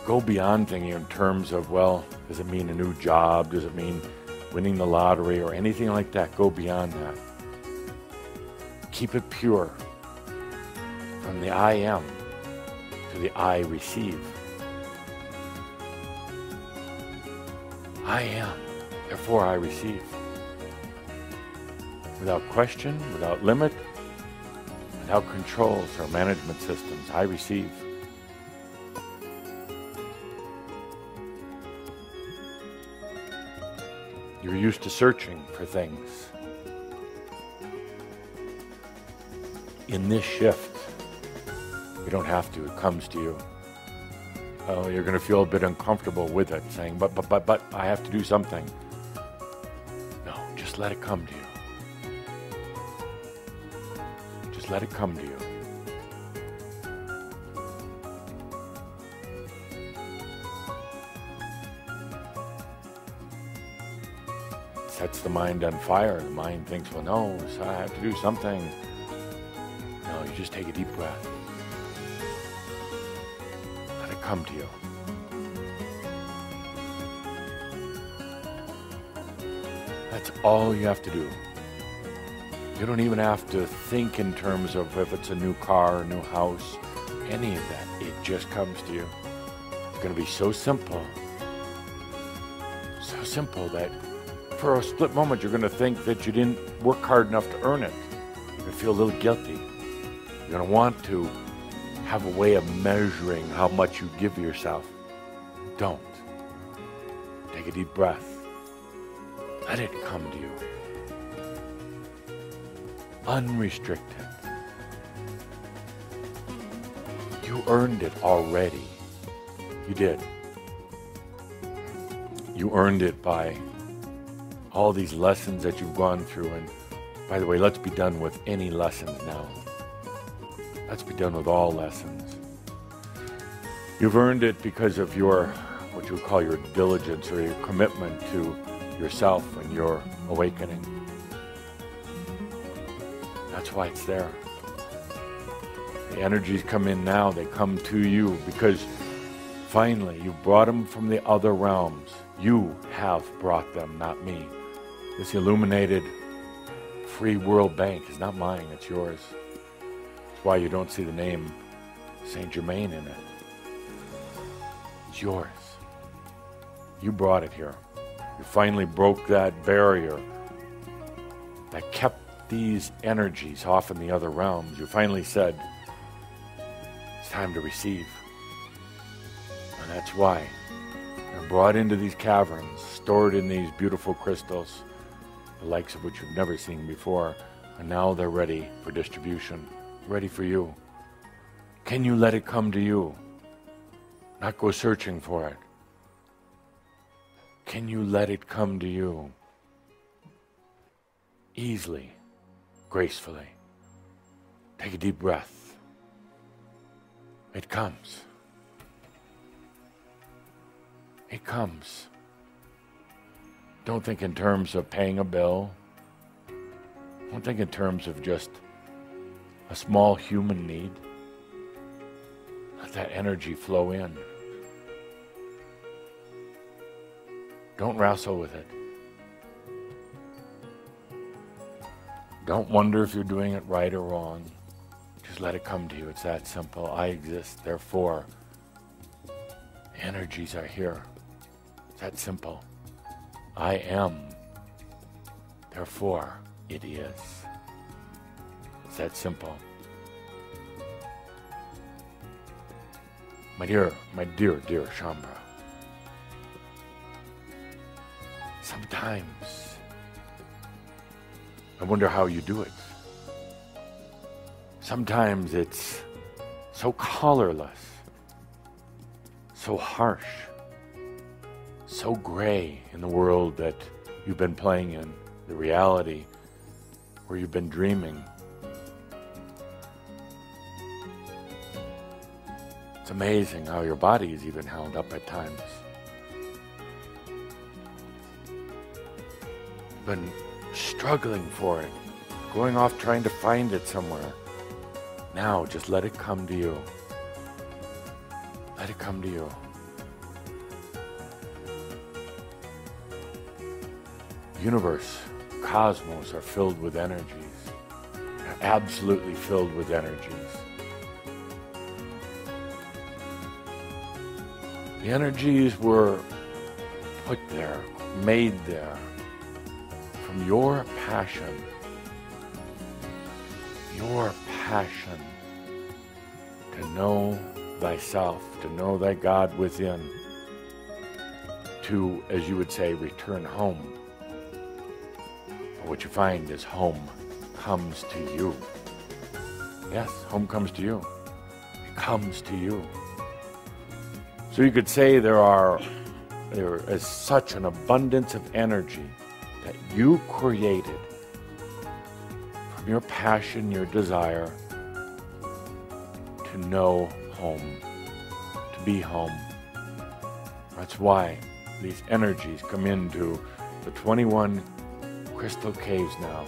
Go beyond thinking in terms of, well, does it mean a new job? Does it mean winning the lottery or anything like that? Go beyond that. Keep it pure. From the I am to the I receive. I am, therefore I receive. Without question, without limit, without controls or management systems, I receive. You're used to searching for things. In this shift, you don't have to, it comes to you. Oh, you're going to feel a bit uncomfortable with it, saying, but I have to do something. No, just let it come to you. Just let it come to you. It sets the mind on fire. The mind thinks, well, no, so I have to do something. No, you just take a deep breath. Come to you. That's all you have to do. You don't even have to think in terms of if it's a new car, a new house, any of that. It just comes to you. It's going to be so simple that for a split moment you're going to think that you didn't work hard enough to earn it. You're going to feel a little guilty. You're going to want to have a way of measuring how much you give yourself. Don't. Take a deep breath. Let it come to you. Unrestricted. You earned it already. You did. You earned it by all these lessons that you've gone through. And by the way, let's be done with any lessons now. Let's be done with all lessons. You've earned it because of your, what you would call your diligence or your commitment to yourself and your awakening. That's why it's there. The energies come in now, they come to you because finally you brought them from the other realms. You have brought them, not me. This illuminated free world bank is not mine, it's yours. That's why you don't see the name Saint Germain in it. It's yours. You brought it here. You finally broke that barrier that kept these energies off in the other realms. You finally said, it's time to receive. And that's why they're brought into these caverns, stored in these beautiful crystals, the likes of which you've never seen before, and now they're ready for distribution, ready for you. Can you let it come to you? Not go searching for it. Can you let it come to you? Easily, gracefully. Take a deep breath. It comes. It comes. Don't think in terms of paying a bill. Don't think in terms of just a small human need. Let that energy flow in. Don't wrestle with it. Don't wonder if you're doing it right or wrong. Just let it come to you. It's that simple. I exist, therefore, the energies are here. It's that simple. I am, therefore, it is. It's that simple. My dear Shambra, sometimes I wonder how you do it. Sometimes it's so colorless, so harsh, so gray in the world that you've been playing in, the reality where you've been dreaming. It's amazing how your body is even held up at times. You've been struggling for it, going off trying to find it somewhere. Now just let it come to you. Let it come to you. Universe, cosmos are filled with energies. They're absolutely filled with energies. The energies were put there, made there, from your passion to know thyself, to know thy God within, to, as you would say, return home. But what you find is home comes to you. Yes, home comes to you. It comes to you. So you could say there is such an abundance of energy that you created from your passion, your desire to know home, to be home. That's why these energies come into the 21 crystal caves now.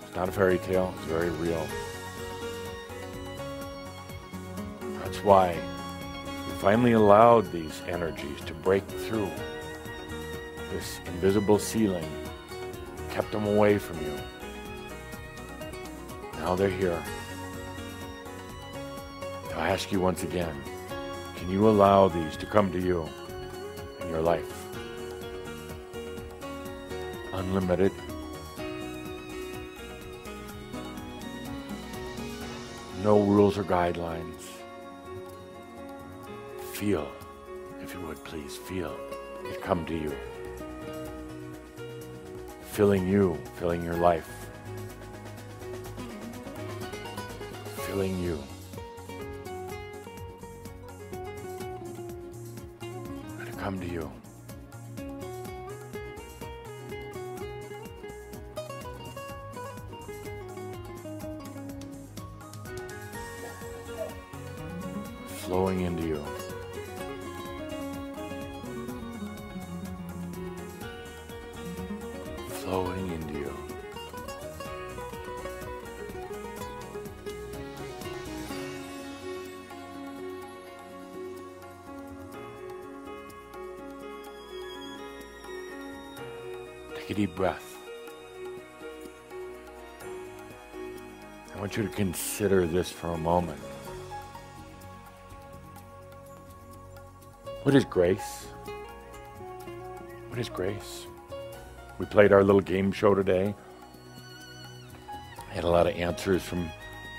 It's not a fairy tale, it's very real. That's why you finally allowed these energies to break through this invisible ceiling, kept them away from you. Now they're here. So I ask you once again, can you allow these to come to you in your life? Unlimited. No rules or guidelines. Feel, if you would please, feel it come to you. Filling you, filling your life. Filling you. Let it come to you. flowing into you. Flowing into you. Take a deep breath. I want you to consider this for a moment. What is grace? What is grace? We played our little game show today. I had a lot of answers from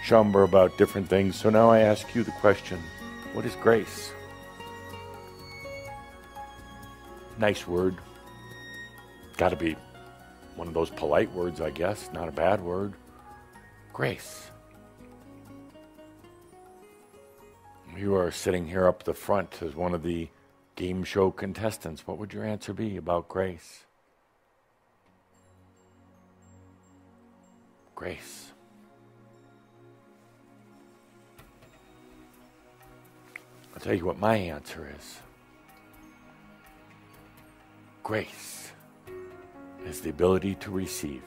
Shomber about different things. So now I ask you the question, what is grace? Nice word. Got to be one of those polite words, I guess. Not a bad word. Grace. You are sitting here up the front as one of the game show contestants. What would your answer be about grace? Grace. I'll tell you what my answer is. Grace is the ability to receive,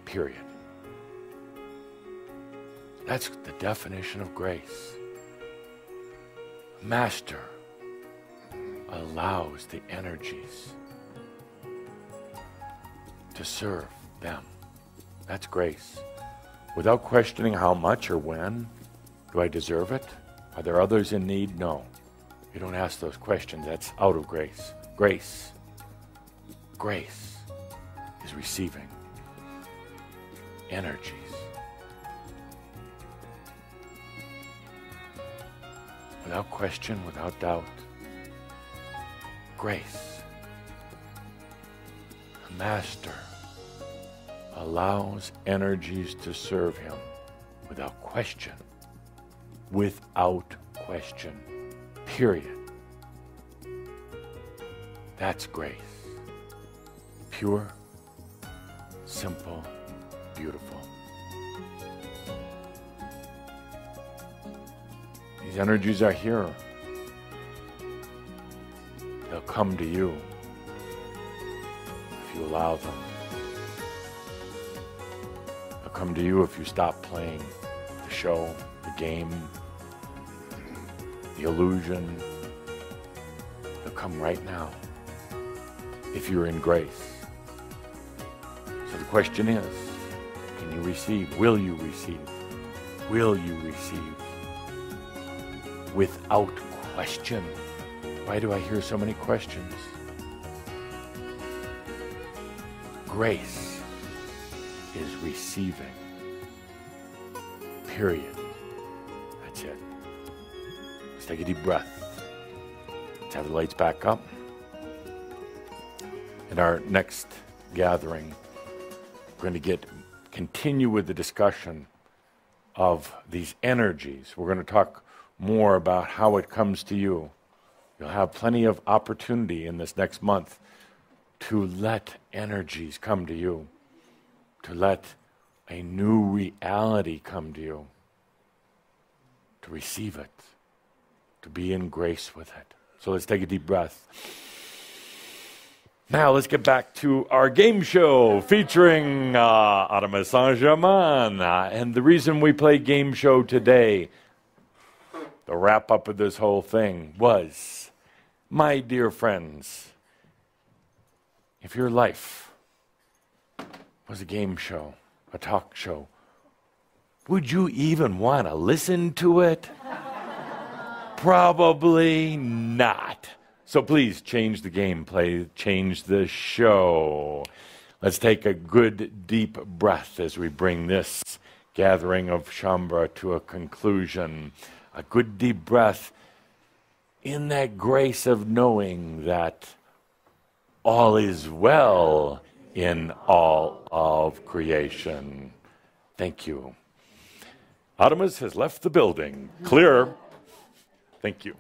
period. That's the definition of grace. Master allows the energies to serve them. That's grace. Without questioning how much or when. Do I deserve it? Are there others in need? No. You don't ask those questions. That's out of grace. Grace. Grace is receiving energies. Without question, without doubt. Grace. The Master allows energies to serve him without question. Without question. Period. That's grace. Pure, simple, beautiful. These energies are here. They'll come to you if you allow them. They'll come to you if you stop playing the show, the game, the illusion. They'll come right now if you're in grace. So the question is, can you receive? Will you receive? Will you receive? Without question. Why do I hear so many questions? Grace is receiving. Period. That's it. Let's take a deep breath. Let's have the lights back up. In our next gathering, we're going to continue with the discussion of these energies. We're going to talk more about how it comes to you. You'll have plenty of opportunity in this next month to let energies come to you, to let a new reality come to you, to receive it, to be in grace with it. So let's take a deep breath. Now let's get back to our game show featuring Adam Saint-Germain. And the reason we play game show today, the wrap-up of this whole thing was, my dear friends, if your life was a game show, a talk show, would you even want to listen to it? Probably not. So please change the gameplay, change the show. Let's take a good deep breath as we bring this gathering of Shambhala to a conclusion. A good deep breath in that grace of knowing that all is well in all of creation. Thank you. Adamus has left the building. Clear. Thank you.